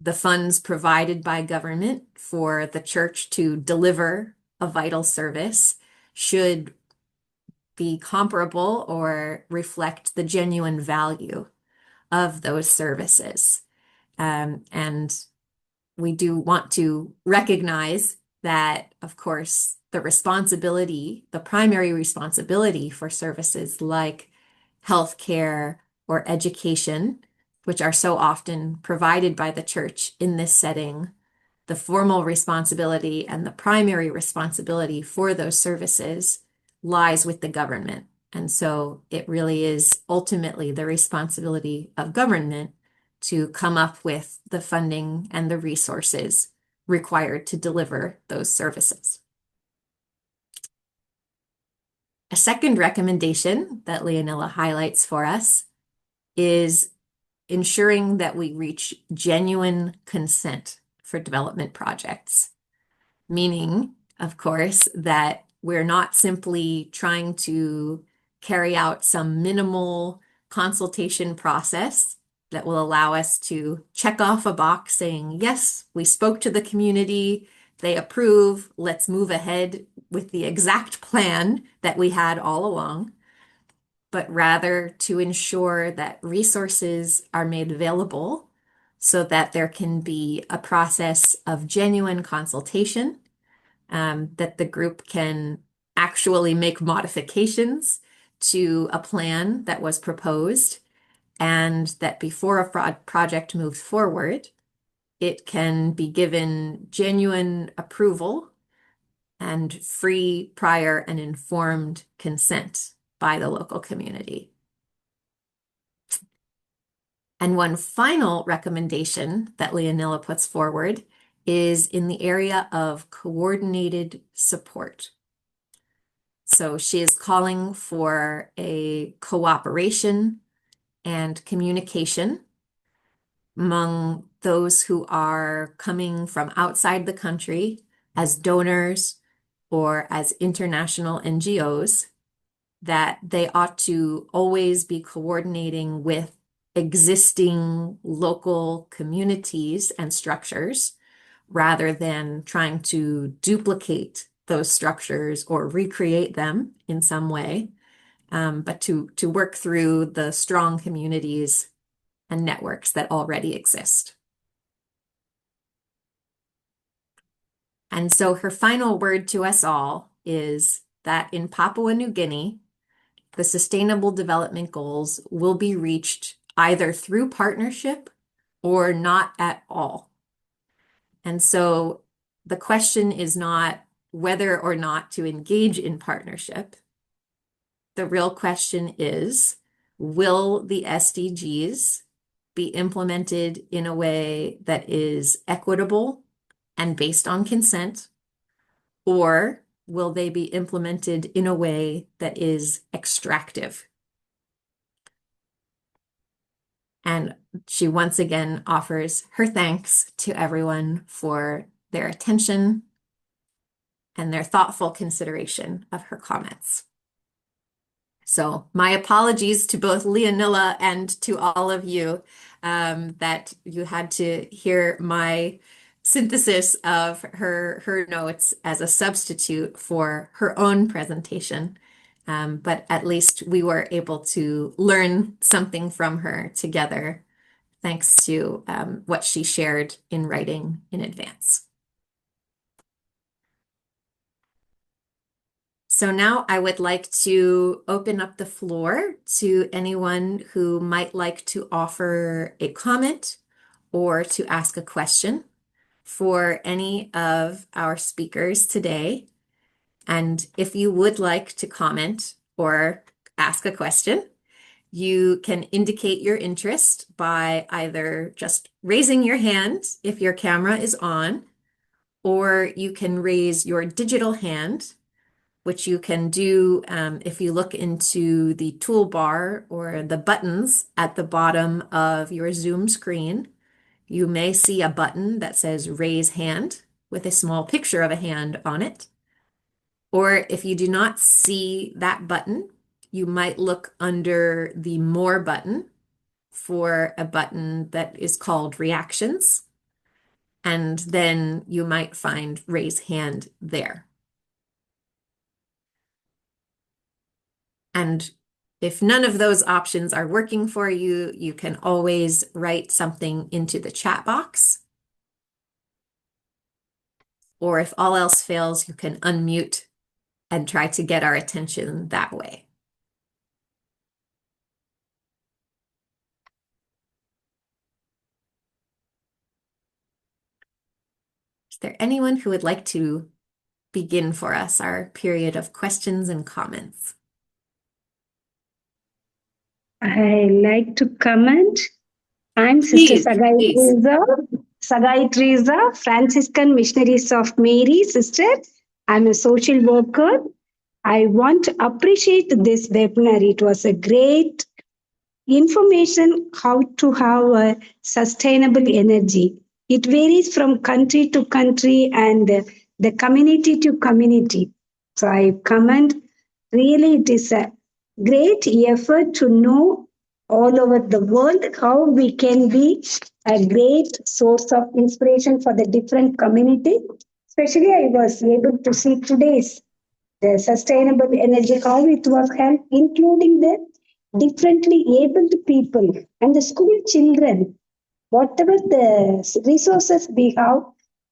S1: the funds provided by government for the church to deliver a vital service should be comparable or reflect the genuine value of those services. And we do want to recognize that, of course, the primary responsibility for services like healthcare or education, which are so often provided by the church in this setting, the formal responsibility and the primary responsibility for those services lies with the government. And so it really is ultimately the responsibility of government to come up with the funding and the resources required to deliver those services. A second recommendation that Leonilla highlights for us is ensuring that we reach genuine consent for development projects, meaning, of course, that we're not simply trying to carry out some minimal consultation process that will allow us to check off a box saying, yes, we spoke to the community, they approve, let's move ahead with the exact plan that we had all along, but rather to ensure that resources are made available so that there can be a process of genuine consultation, that the group can actually make modifications to a plan that was proposed, and that before a project moves forward, it can be given genuine approval and free, prior, and informed consent by the local community. And one final recommendation that Leonilla puts forward is in the area of coordinated support. So she is calling for a cooperation and communication among those who are coming from outside the country as donors or as international NGOs, that they ought to always be coordinating with existing local communities and structures rather than trying to duplicate those structures or recreate them in some way, but to work through the strong communities and networks that already exist. And so her final word to us all is that in Papua New Guinea, the Sustainable Development Goals will be reached either through partnership or not at all. And so the question is not whether or not to engage in partnership. The real question is, will the SDGs be implemented in a way that is equitable and based on consent, or will they be implemented in a way that is extractive? And she once again offers her thanks to everyone for their attention and their thoughtful consideration of her comments. So my apologies to both Leonilla and to all of you that you had to hear my synthesis of her notes as a substitute for her own presentation. But at least we were able to learn something from her together, thanks to what she shared in writing in advance. So now I would like to open up the floor to anyone who might like to offer a comment or to ask a question for any of our speakers today. And if you would like to comment or ask a question, you can indicate your interest by either just raising your hand if your camera is on, or you can raise your digital hand, which you can do if you look into the toolbar or the buttons at the bottom of your Zoom screen. You may see a button that says raise hand with a small picture of a hand on it. Or if you do not see that button, you might look under the more button for a button that is called reactions. And then you might find raise hand there. And if none of those options are working for you, you can always write something into the chat box. Or if all else fails, you can unmute and try to get our attention that way. Is there anyone who would like to begin for us our period of questions and comments?
S5: I like to comment. I'm
S1: Please,
S5: Sister
S1: please.
S5: Sagai Teresa, Franciscan Missionaries of Mary, sister. I'm a social worker. I want to appreciate this webinar. It was a great information how to have a sustainable energy. It varies from country to country and the community to community. So I comment, really it is a great effort to know all over the world how we can be a great source of inspiration for the different community. Especially I was able to see today's the sustainable energy, how it was helped, including the differently abled people and the school children. Whatever the resources we have,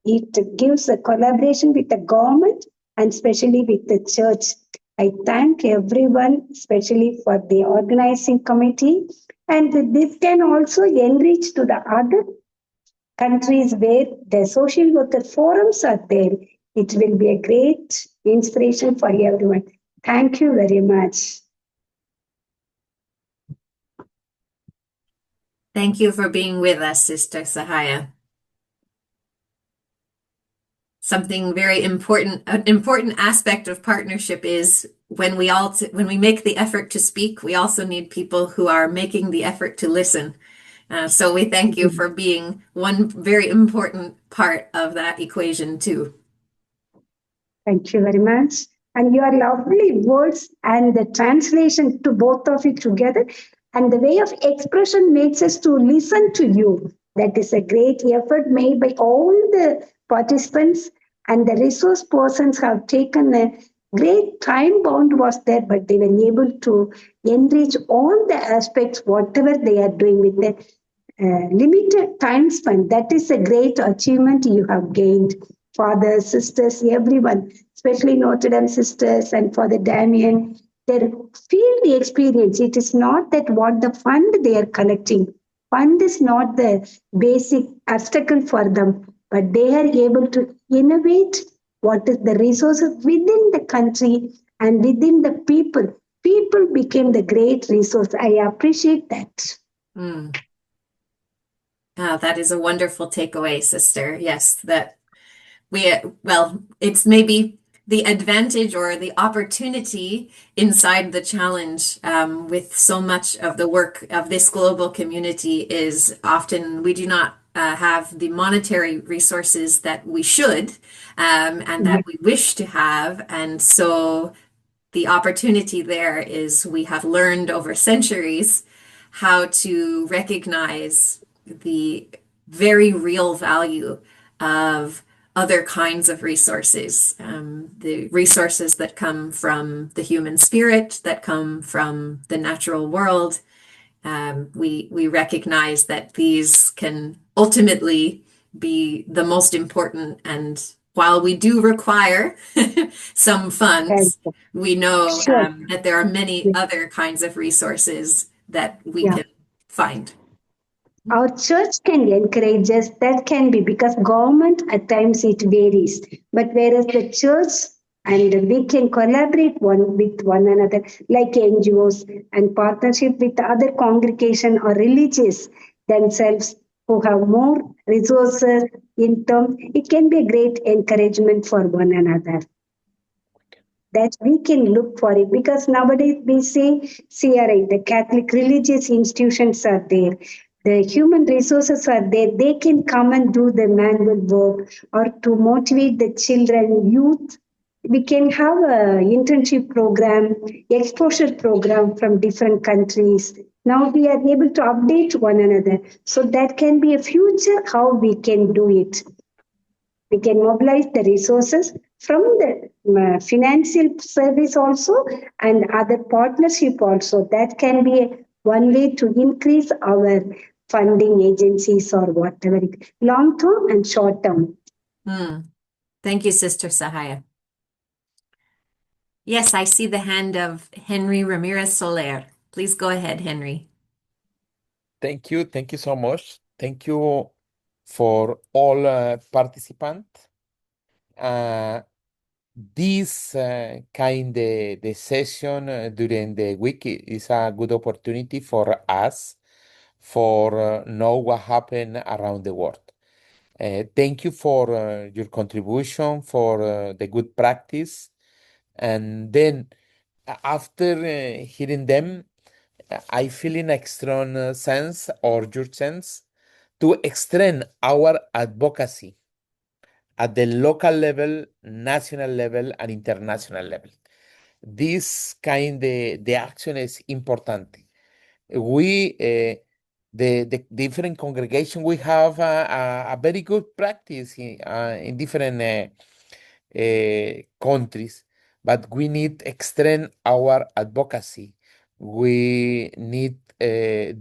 S5: it gives a collaboration with the government and especially with the church. I thank everyone, especially for the organizing committee. And this can also enrich to the other countries where the social worker forums are there. It will be a great inspiration for everyone. Thank you very much.
S1: Thank you for being with us, Sister Sahaya. Something very important, an important aspect of partnership is when we make the effort to speak, we also need people who are making the effort to listen. So we thank you for being one very important part of that equation too.
S5: Thank you very much. And your lovely words and the translation to both of it together and the way of expression makes us to listen to you. That is a great effort made by all the participants, and the resource persons have taken a great time bound was there, but they were able to enrich all the aspects, whatever they are doing with the limited time span. That is a great achievement you have gained. Fathers, sisters, everyone, especially Notre Dame sisters and Father Damien, they feel the experience. It is not that what the fund they are collecting. Fund is not the basic obstacle for them, but they are able to innovate what is the resources within the country and within the people. People became the great resource. I appreciate that.
S1: That is a wonderful takeaway, sister. Yes, that it's maybe the advantage or the opportunity inside the challenge with so much of the work of this global community is often we do not have the monetary resources that we should and that we wish to have. And so the opportunity there is we have learned over centuries how to recognize the very real value of other kinds of resources, the resources that come from the human spirit, that come from the natural world. We recognize that these can ultimately be the most important and while we do require some
S5: And,
S1: funds, we know
S5: sure.
S1: that there are many other kinds of resources that we
S5: Yeah.
S1: can find.
S5: Our church can encourage us, that can be because government at times it varies. But whereas the church and we can collaborate one with one another, like NGOs and partnership with other congregation or religious themselves who have more resources in terms, it can be a great encouragement for one another that we can look for it because nowadays we say CRI, the Catholic religious institutions are there. The human resources are there. They can come and do the manual work or to motivate the children, youth. We can have a internship program, exposure program from different countries. Now we are able to update one another. So that can be a future how we can do it. We can mobilize the resources from the financial service also and other partnership also. That can be one way to increase our funding agencies or whatever, long term and short term.
S1: Thank you, Sister Sahaya. Yes, I see the hand of Henry Ramirez Soler. Please go ahead, Henry.
S6: Thank you. Thank you so much. Thank you for all participants. This kind of the session during the week is a good opportunity for us for know what happened around the world. Thank you for your contribution, for the good practice. And then after hearing them, I feel in a strong sense or your sense to extend our advocacy at the local level, national level, and international level. This kind of the action is important. We, the different congregation, we have a very good practice in different countries, but we need extend our advocacy. We need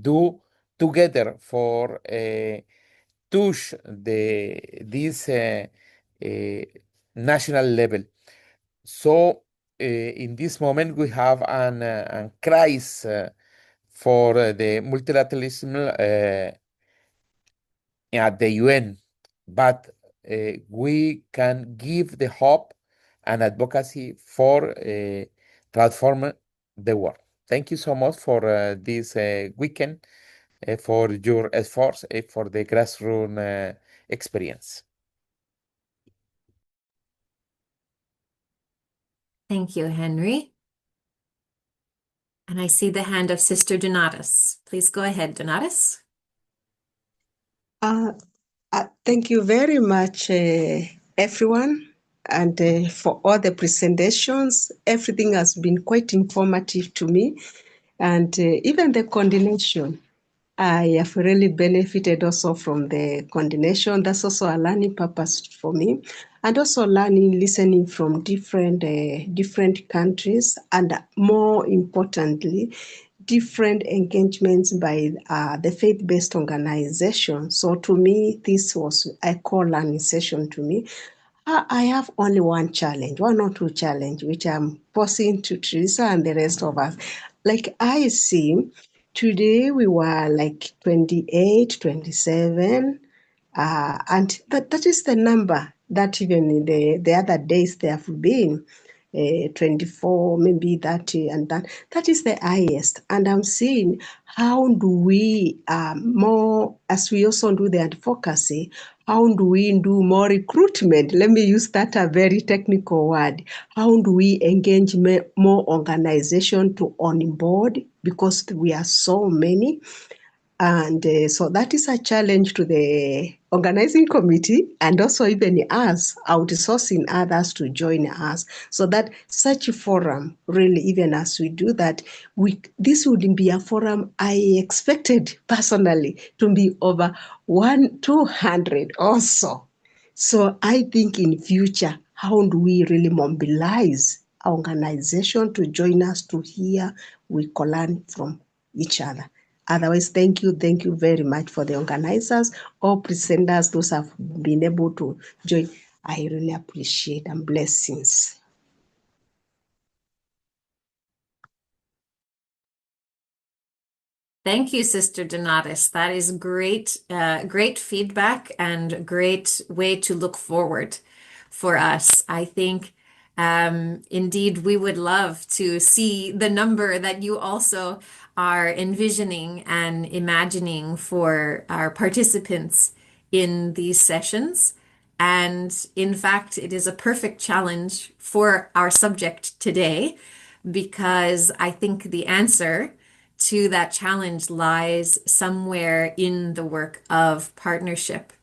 S6: do together for touch this national level. So in this moment we have an crisis for the multilateralism at the UN, but we can give the hope and advocacy for transform the world. Thank you so much for this weekend, for your efforts, for the grassroots experience.
S1: Thank you, Henry. And I see the hand of Sister Donatus. Please go ahead, Donatus.
S7: Thank you very much, everyone, and for all the presentations. Everything has been quite informative to me, and even the coordination. I have really benefited also from the coordination. That's also a learning purpose for me, and also listening from different countries, and more importantly, different engagements by the faith-based organization. So to me, this was a core learning session to me. I have only one or two challenge, which I'm posing to Teresa and the rest of us. Like I see, today we were like 28, 27, and that is the number that even in the other days there have been. 24, maybe 30, and that is the highest. And I'm seeing how do we more, as we also do the advocacy, how do we do more recruitment? Let me use that a very technical word. How do we engage more organization to on board, because we are so many? And so that is a challenge to the organizing committee, and also even us outsourcing others to join us, so that such a forum, really, even as we do that, this would be a forum I expected personally to be over 200 or so. So I think in future, how do we really mobilize our organization to join us to hear, we can learn from each other. Otherwise, thank you very much for the organizers, all presenters, those have been able to join. I really appreciate, and blessings.
S1: Thank you, Sister Donatus. That is great, great feedback and a great way to look forward for us. I think indeed we would love to see the number that you also are envisioning and imagining for our participants in these sessions. And in fact, it is a perfect challenge for our subject today because I think the answer to that challenge lies somewhere in the work of partnership,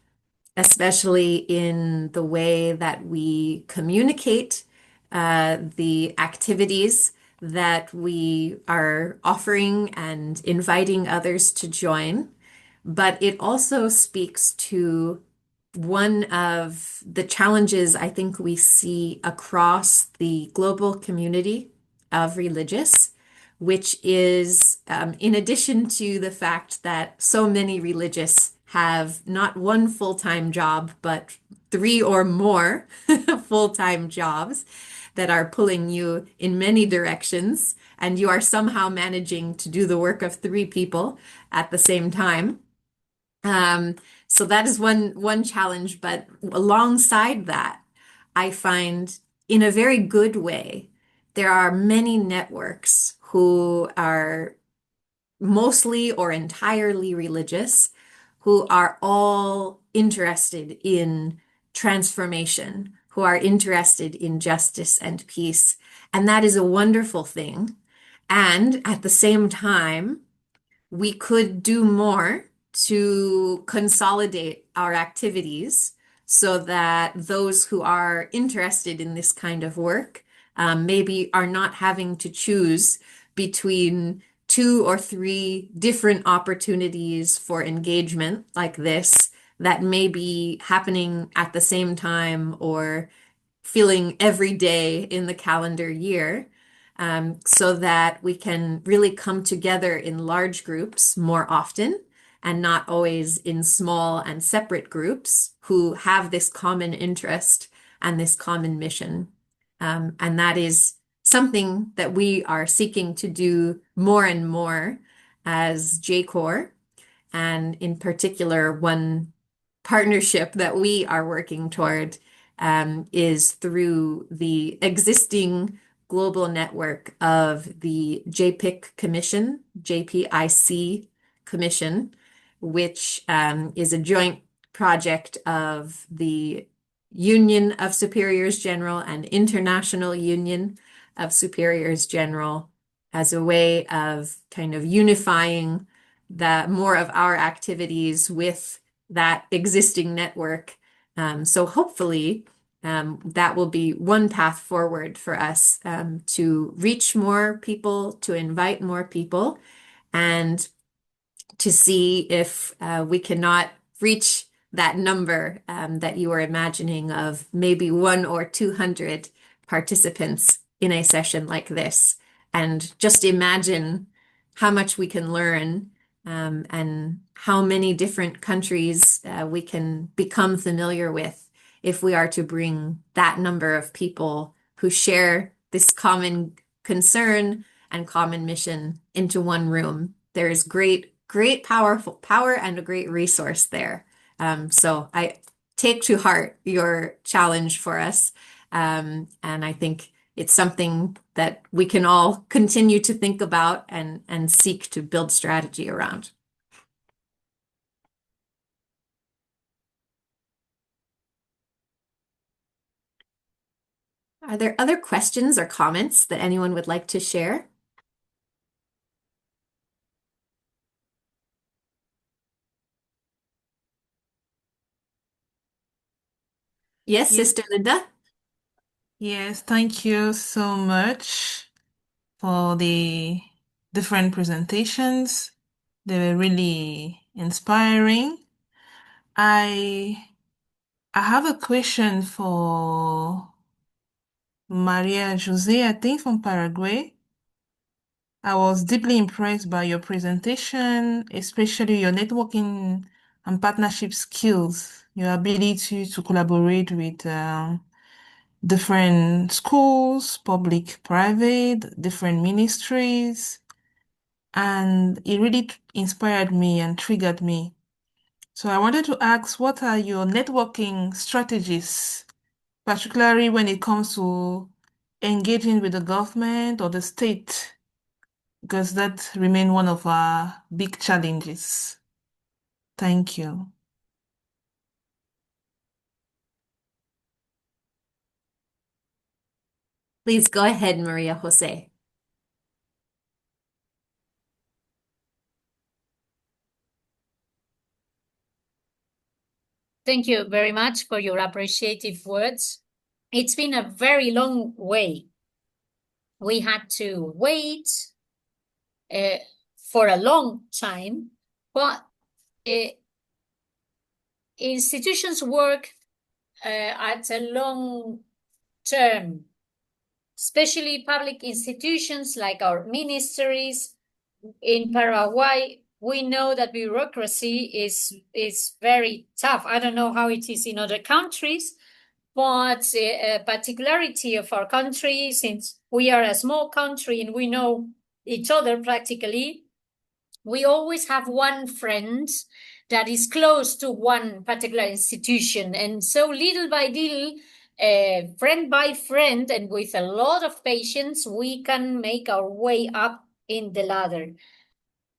S1: especially in the way that we communicate the activities that we are offering and inviting others to join. But it also speaks to one of the challenges I think we see across the global community of religious, which is in addition to the fact that so many religious have not one full-time job, but three or more full-time jobs that are pulling you in many directions, and you are somehow managing to do the work of three people at the same time. So that is one challenge, but alongside that, I find in a very good way, there are many networks who are mostly or entirely religious, who are all interested in transformation, who are interested in justice and peace. And that is a wonderful thing. And at the same time, we could do more to consolidate our activities so that those who are interested in this kind of work maybe are not having to choose between two or three different opportunities for engagement like this that may be happening at the same time or feeling every day in the calendar year, so that we can really come together in large groups more often and not always in small and separate groups who have this common interest and this common mission. And that is something that we are seeking to do more and more as JCoR. And in particular, one partnership that we are working toward is through the existing global network of the JPIC Commission, JPIC Commission, which is a joint project of the Union of Superiors General and International Union of Superiors General as a way of kind of unifying the more of our activities with that existing network. So hopefully that will be one path forward for us to reach more people, to invite more people, and to see if we cannot reach that number that you were imagining of maybe 100 or 200 participants in a session like this. And just imagine how much we can learn and how many different countries we can become familiar with if we are to bring that number of people who share this common concern and common mission into one room. There is great powerful power and a great resource there. So I take to heart your challenge for us. And I think it's something that we can all continue to think about and seek to build strategy around. Are there other questions or comments that anyone would like to share? Yes, Sister Linda?
S8: Yes, thank you so much for the different presentations. They were really inspiring. I have a question for Maria Jose, I think from Paraguay. I was deeply impressed by your presentation, especially your networking and partnership skills, your ability to collaborate with different schools, public, private, different ministries. And it really inspired me and triggered me. So I wanted to ask, what are your networking strategies, particularly when it comes to engaging with the government or the state? Because that remains one of our big challenges. Thank you.
S1: Please go ahead, Maria Jose.
S2: Thank you very much for your appreciative words. It's been a very long way. We had to wait for a long time, but institutions work at a long term, especially public institutions like our ministries. In Paraguay, we know that bureaucracy is very tough. I don't know how it is in other countries, but a particularity of our country, since we are a small country and we know each other practically, we always have one friend that is close to one particular institution. And so little by little, friend by friend, and with a lot of patience, we can make our way up in the ladder.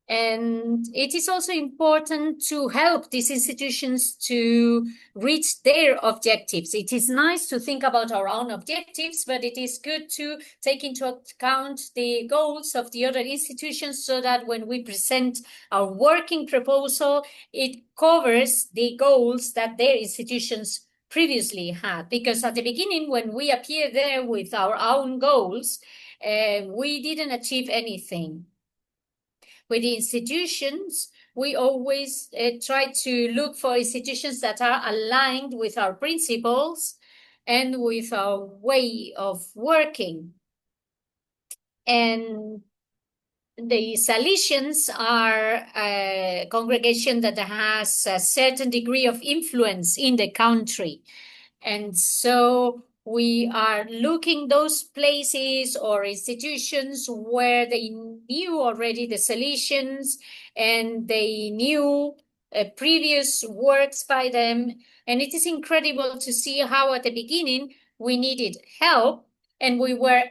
S2: And it is also important to help these institutions to reach their objectives. It is nice to think about our own objectives, but it is good to take into account the goals of the other institutions so that when we present our working proposal, it covers the goals that their institutions previously had. Because at the beginning, when we appear there with our own goals, we didn't achieve anything. With the institutions, we always try to look for institutions that are aligned with our principles and with our way of working. And the Salesians are a congregation that has a certain degree of influence in the country. And so we are looking those places or institutions where they knew already the Salesians and they knew previous works by them. And it is incredible to see how at the beginning we needed help and we were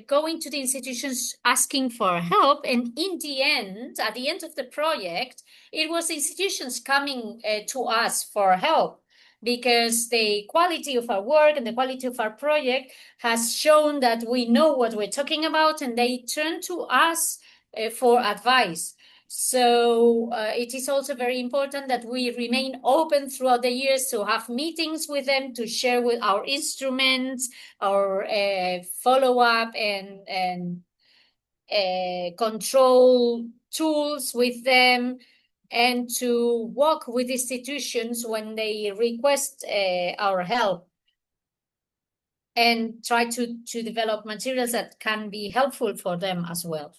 S2: going to the institutions asking for help. And in the end, at the end of the project, it was institutions coming to us for help, because the quality of our work and the quality of our project has shown that we know what we're talking about, and they turn to us for advice. So it is also very important that we remain open throughout the years to have meetings with them, to share with our instruments, our follow-up and control tools with them, and to work with institutions when they request our help, and try to develop materials that can be helpful for them as well.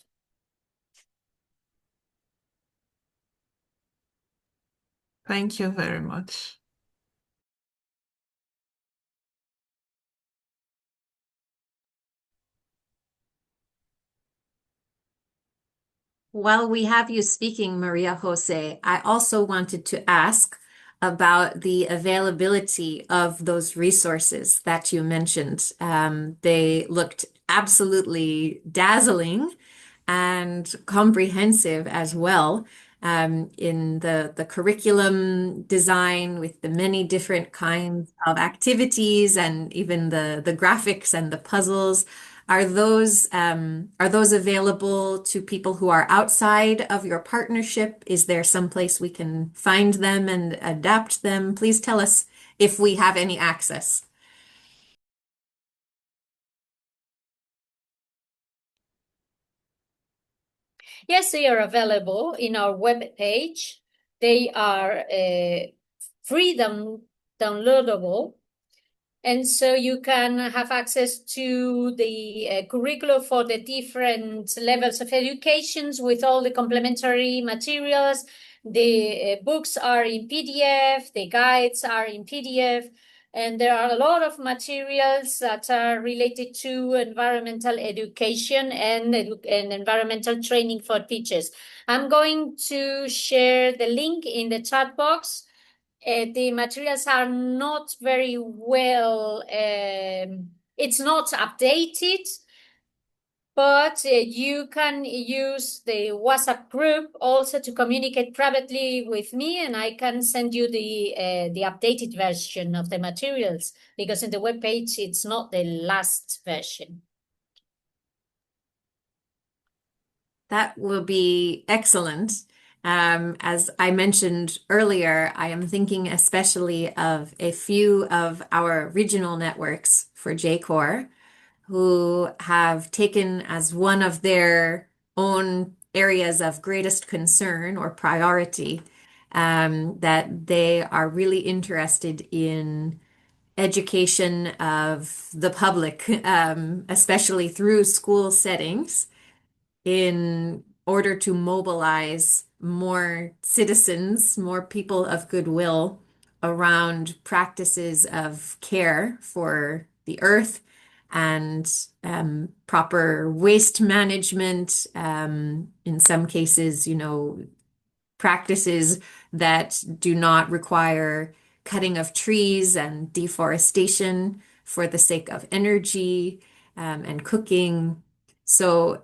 S8: Thank you very much.
S1: While we have you speaking, Maria Jose, I also wanted to ask about the availability of those resources that you mentioned. They looked absolutely dazzling and comprehensive as well, in the curriculum design with the many different kinds of activities and even the graphics and the puzzles. Are those available to people who are outside of your partnership? Is there some place we can find them and adapt them? Please tell us if we have any access.
S2: Yes, they are available in our web page. They are free downloadable. And so you can have access to the curriculum for the different levels of educations with all the complementary materials. The books are in PDF, the guides are in PDF, and there are a lot of materials that are related to environmental education and environmental training for teachers. I'm going to share the link in the chat box. The materials are not very well, it's not updated, but you can use the WhatsApp group also to communicate privately with me, and I can send you the updated version of the materials, because in the webpage it's not the last version.
S1: That will be excellent. As I mentioned earlier, I am thinking especially of a few of our regional networks for JCoR who have taken as one of their own areas of greatest concern or priority, that they are really interested in education of the public, especially through school settings, in order to mobilize more citizens, more people of goodwill around practices of care for the earth and proper waste management. In some cases, practices that do not require cutting of trees and deforestation for the sake of energy and cooking. So,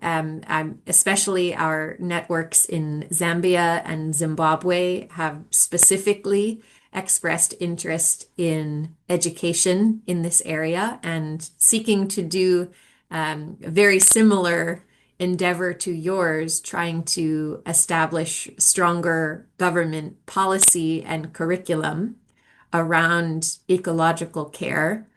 S1: especially our networks in Zambia and Zimbabwe have specifically expressed interest in education in this area and seeking to do a very similar endeavor to yours, trying to establish stronger government policy and curriculum around ecological care.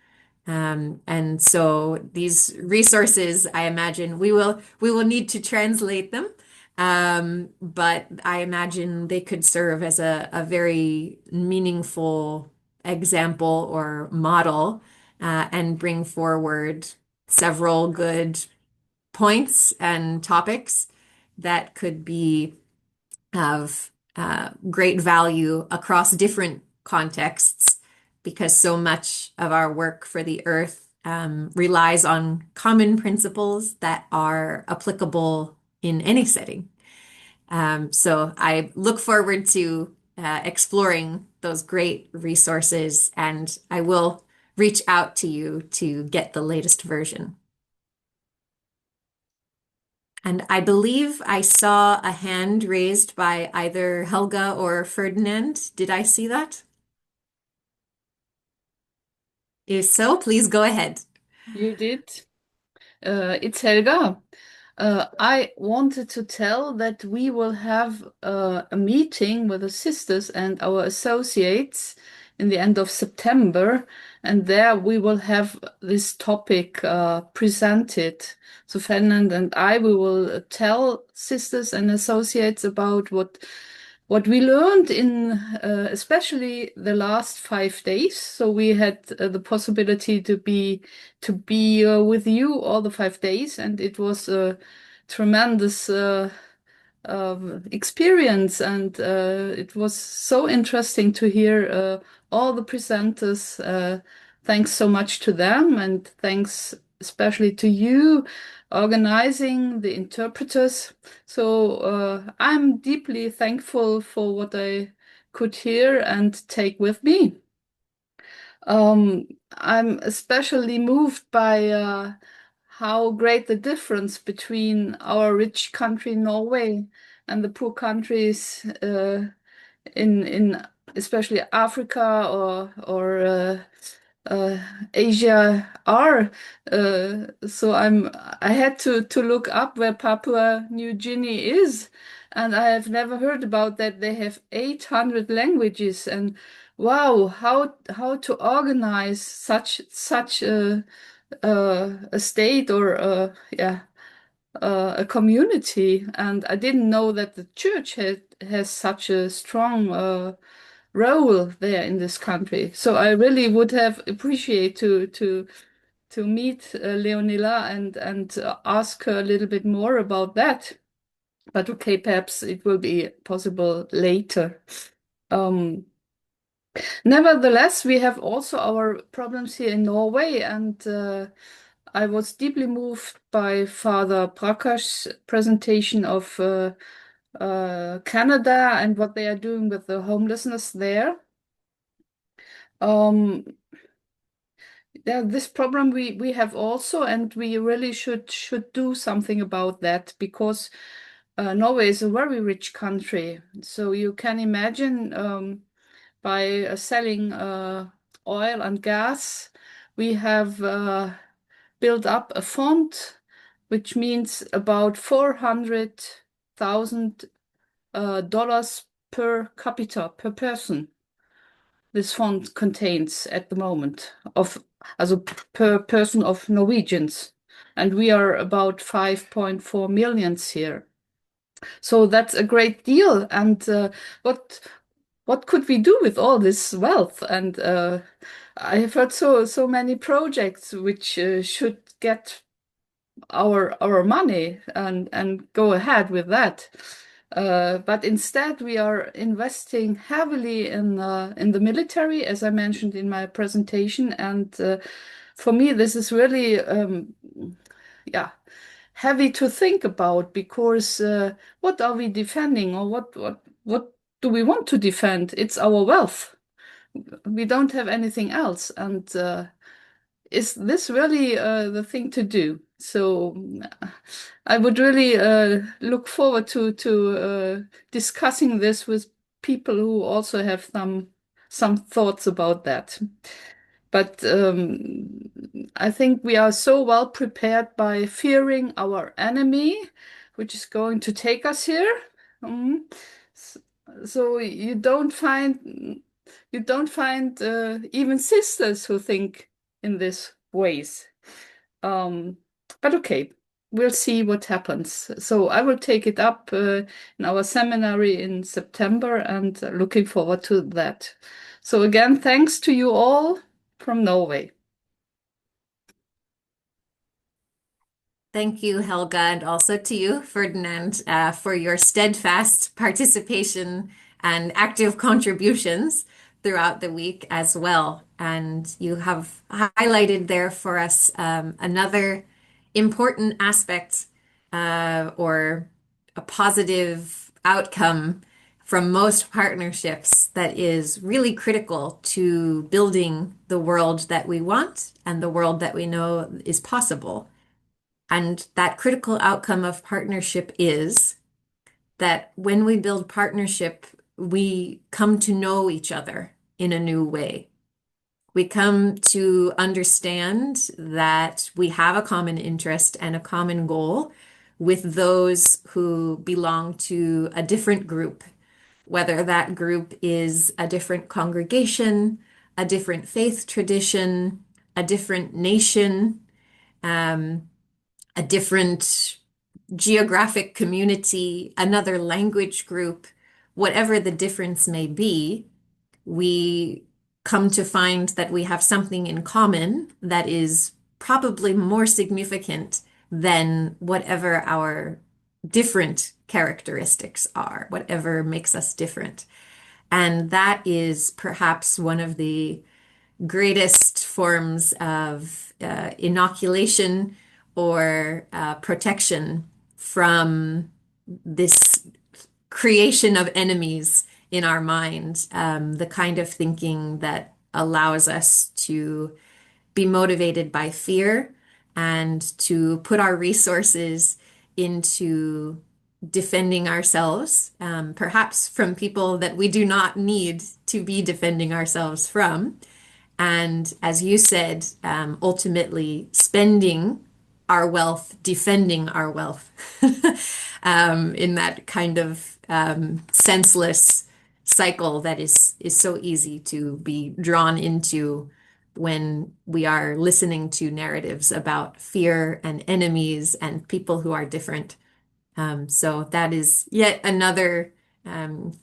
S1: And so these resources, I imagine we will need to translate them. But I imagine they could serve as a very meaningful example or model, and bring forward several good points and topics that could be of great value across different contexts, because so much of our work for the earth relies on common principles that are applicable in any setting. So I look forward to exploring those great resources, and I will reach out to you to get the latest version. And I believe I saw a hand raised by either Helga or Ferdinand. Did I see that? If so, please go ahead.
S9: You did. It's Helga. I wanted to tell that we will have a meeting with the sisters and our associates in the end of September, and there we will have this topic presented. So Ferdinand and I, we will tell sisters and associates about what we learned in especially the last 5 days. So we had the possibility to be with you all the 5 days, and it was a tremendous experience, and it was so interesting to hear all the presenters. Thanks so much to them, and thanks especially to you organizing the interpreters. So I'm deeply thankful for what I could hear and take with me. I'm especially moved by how great the difference between our rich country, Norway, and the poor countries in especially Africa or Asia are. So I had to look up where Papua New Guinea is, and I have never heard about that. They have 800 languages, and wow, how to organize such a state or a community. And I didn't know that the church has such a strong role there in this country. So I really would have appreciated to meet Leonila and ask her a little bit more about that. But okay, perhaps it will be possible later. Nevertheless, we have also our problems here in Norway, and I was deeply moved by Father Prakash's presentation of Canada and what they are doing with the homelessness there. Yeah, this problem we have also, and we really should do something about that, because Norway is a very rich country. So you can imagine, by selling oil and gas, we have built up a fund, which means about $400,000 per capita, per person. This fund contains at the moment of as a per person of Norwegians, and we are about 5.4 millions here. So that's a great deal. And what could we do with all this wealth? And I have heard so many projects which should get our money and go ahead with that. But instead, we are investing heavily in the military, as I mentioned in my presentation. And for me, this is really, yeah, heavy to think about, because what are we defending, or what do we want to defend? It's our wealth. We don't have anything else. And is this really the thing to do? So I would really look forward to discussing this with people who also have some thoughts about that. But I think we are so well prepared by fearing our enemy, which is going to take us here. So you don't find even sisters who think in these ways. But okay, we'll see what happens. So I will take it up in our seminary in September, and looking forward to that. So again, thanks to you all from Norway.
S1: Thank you, Helga, and also to you, Ferdinand, for your steadfast participation and active contributions throughout the week as well. And you have highlighted there for us another important aspect or a positive outcome from most partnerships that is really critical to building the world that we want and the world that we know is possible. And that critical outcome of partnership is that when we build partnership, we come to know each other in a new way. We come to understand that we have a common interest and a common goal with those who belong to a different group, whether that group is a different congregation, a different faith tradition, a different nation, a different geographic community, another language group, whatever the difference may be, we come to find that we have something in common that is probably more significant than whatever our different characteristics are, whatever makes us different. And that is perhaps one of the greatest forms of inoculation or protection from this creation of enemies in our mind, the kind of thinking that allows us to be motivated by fear and to put our resources into defending ourselves, perhaps from people that we do not need to be defending ourselves from. And as you said, ultimately spending our wealth, defending our wealth in that kind of senseless cycle that is so easy to be drawn into when we are listening to narratives about fear and enemies and people who are different. So that is yet another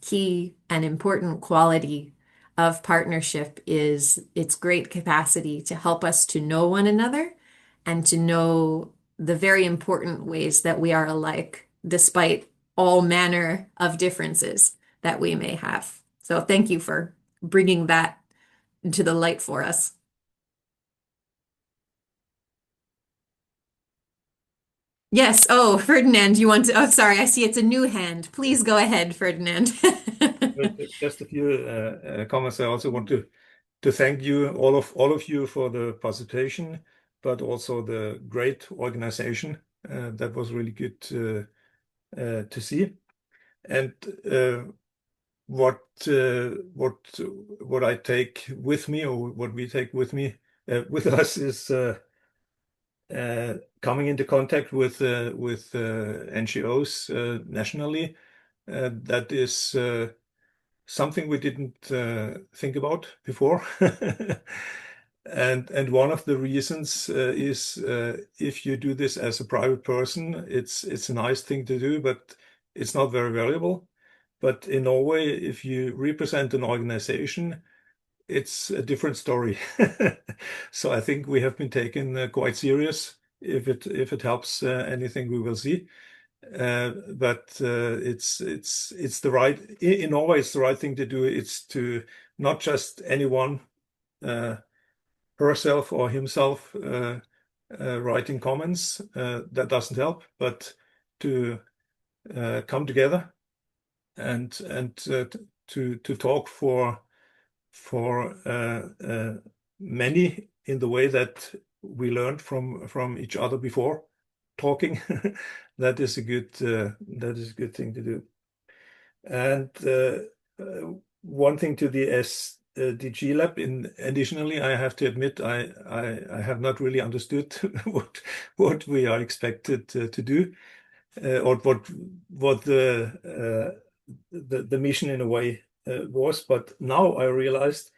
S1: key and important quality of partnership is its great capacity to help us to know one another and to know the very important ways that we are alike, despite all manner of differences that we may have. So thank you for bringing that into the light for us. Yes. Oh, Ferdinand, you want to? Oh, sorry. I see it's a new hand. Please go ahead, Ferdinand.
S10: Just a few comments. I also want to thank you, all of you, for the participation, but also the great organization. That was really good to see. And what I take with me, or what we take with us, is coming into contact with NGOs nationally. That is something we didn't think about before. And one of the reasons is if you do this as a private person, it's a nice thing to do, but it's not very valuable. But in Norway, if you represent an organization, it's a different story. So I think we have been taken quite serious. If it helps anything, we will see. But it's the right, in Norway, it's the right thing to do. It's to not just anyone, herself or himself, writing comments. That doesn't help, but to come together and to talk for many, in the way that we learned from each other before talking. That is a good thing to do. And one thing to the SDG Lab. Additionally, I have to admit I have not really understood what we are expected to do, or what the mission in a way was. But now I realized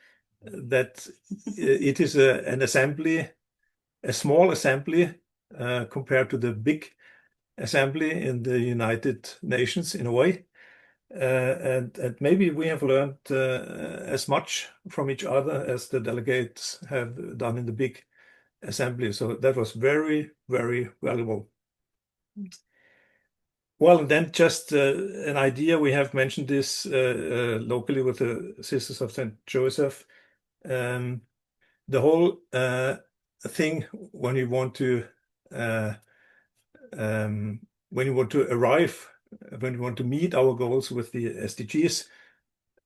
S10: that it is an assembly, a small assembly compared to the big assembly in the United Nations in a way. And maybe we have learned as much from each other as the delegates have done in the big assembly. So that was very, very valuable. Well, and then just an idea. We have mentioned this locally with the Sisters of St. Joseph. The whole thing, when you want to arrive, when you want to meet our goals with the SDGs,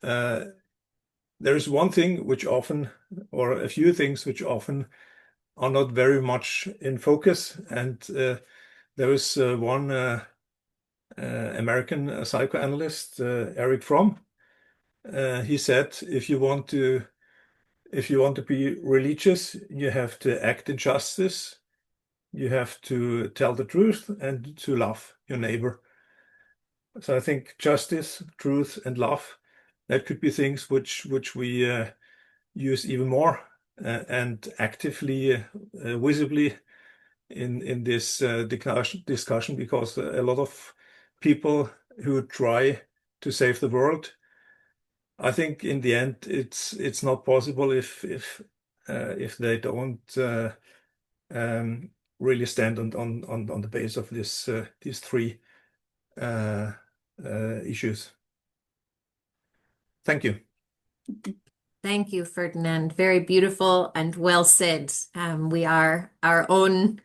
S10: there is one thing which often, or a few things which often are not very much in focus. And there is one American psychoanalyst, Eric Fromm. He said, if you want to be religious, you have to act in justice, you have to tell the truth, and to love your neighbor. So I think justice, truth, and love, that could be things which we use even more and actively, visibly in this discussion, because a lot of people who try to save the world, I think in the end it's not possible if they don't really stand on the base of these three issues. Thank you.
S1: Thank you, Ferdinand. Very beautiful and well said. We are our own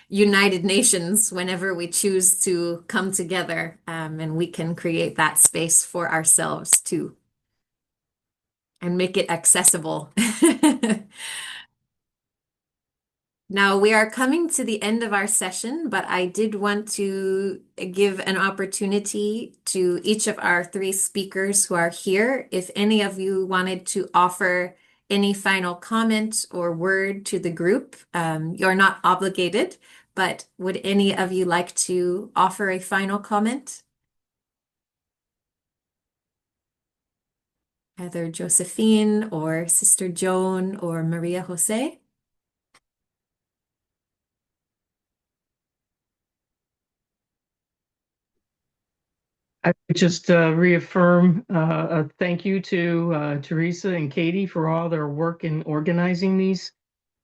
S1: United Nations whenever we choose to come together, and we can create that space for ourselves too, and make it accessible. Now, we are coming to the end of our session, but I did want to give an opportunity to each of our three speakers who are here. If any of you wanted to offer any final comment or word to the group, you're not obligated, but would any of you like to offer a final comment? Either Josephine or Sister Joan or Maria Jose?
S4: I would just reaffirm a thank you to Teresa and Katie for all their work in organizing these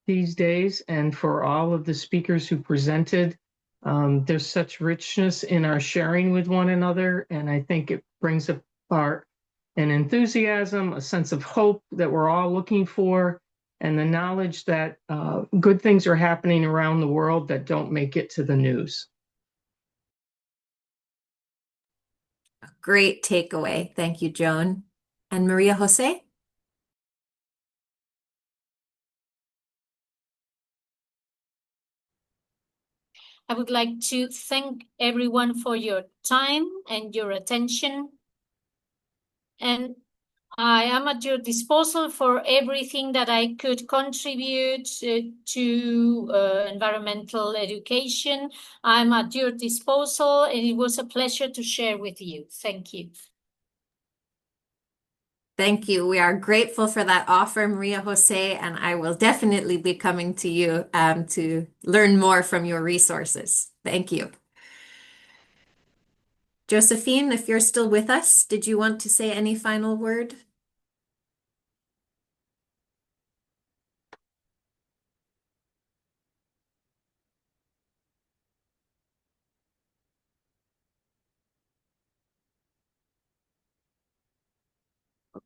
S4: days, and for all of the speakers who presented. There's such richness in our sharing with one another, and I think it brings apart an enthusiasm, a sense of hope that we're all looking for, and the knowledge that good things are happening around the world that don't make it to the news.
S1: Great takeaway. Thank you, Joan. And Maria Jose?
S2: I would like to thank everyone for your time and your attention. And I am at your disposal for everything that I could contribute to environmental education. I'm at your disposal, and it was a pleasure to share with you. Thank you.
S1: Thank you. We are grateful for that offer, Maria Jose, and I will definitely be coming to you to learn more from your resources. Thank you. Josephine, if you're still with us, did you want to say any final word?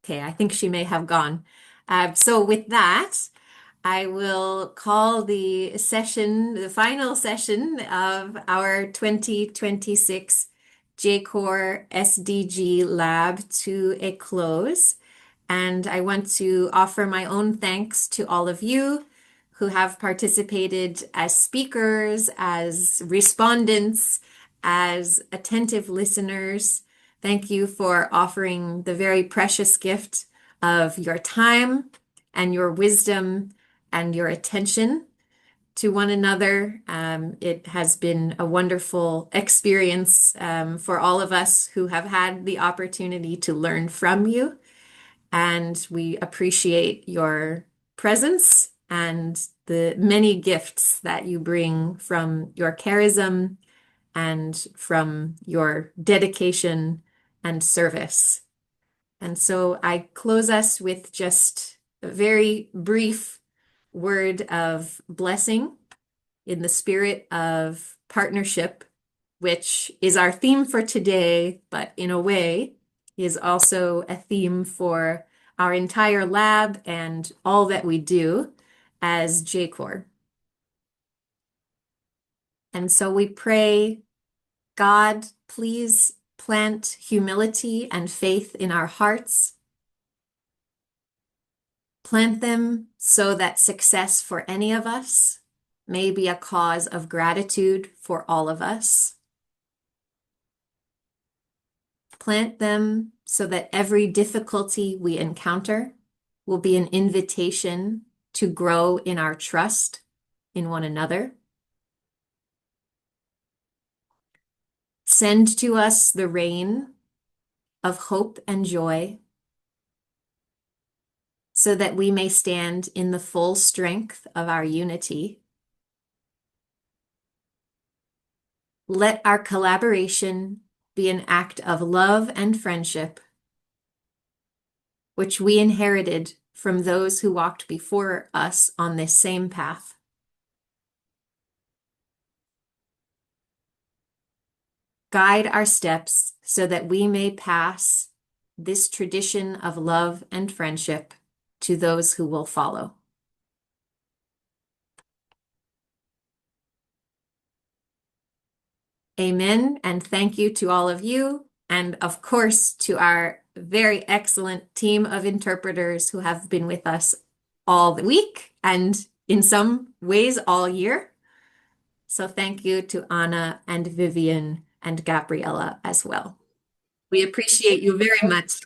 S1: Okay, I think she may have gone. So with that, I will call the session, the final session of our 2026 JCoR SDG Lab to a close. And I want to offer my own thanks to all of you who have participated as speakers, as respondents, as attentive listeners. Thank you for offering the very precious gift of your time and your wisdom and your attention to one another. It has been a wonderful experience for all of us who have had the opportunity to learn from you. And we appreciate your presence and the many gifts that you bring from your charism and from your dedication and service. And so I close us with just a very brief word of blessing in the spirit of partnership, which is our theme for today, but in a way is also a theme for our entire lab and all that we do as JCoR. And so we pray, God, please plant humility and faith in our hearts. Plant them so that success for any of us may be a cause of gratitude for all of us. Plant them so that every difficulty we encounter will be an invitation to grow in our trust in one another. Send to us the rain of hope and joy so that we may stand in the full strength of our unity. Let our collaboration be an act of love and friendship, which we inherited from those who walked before us on this same path. Guide our steps so that we may pass this tradition of love and friendship to those who will follow. Amen, and thank you to all of you, and of course to our very excellent team of interpreters who have been with us all the week and in some ways all year. So thank you to Anna and Vivian and Gabriella as well. We appreciate you very much.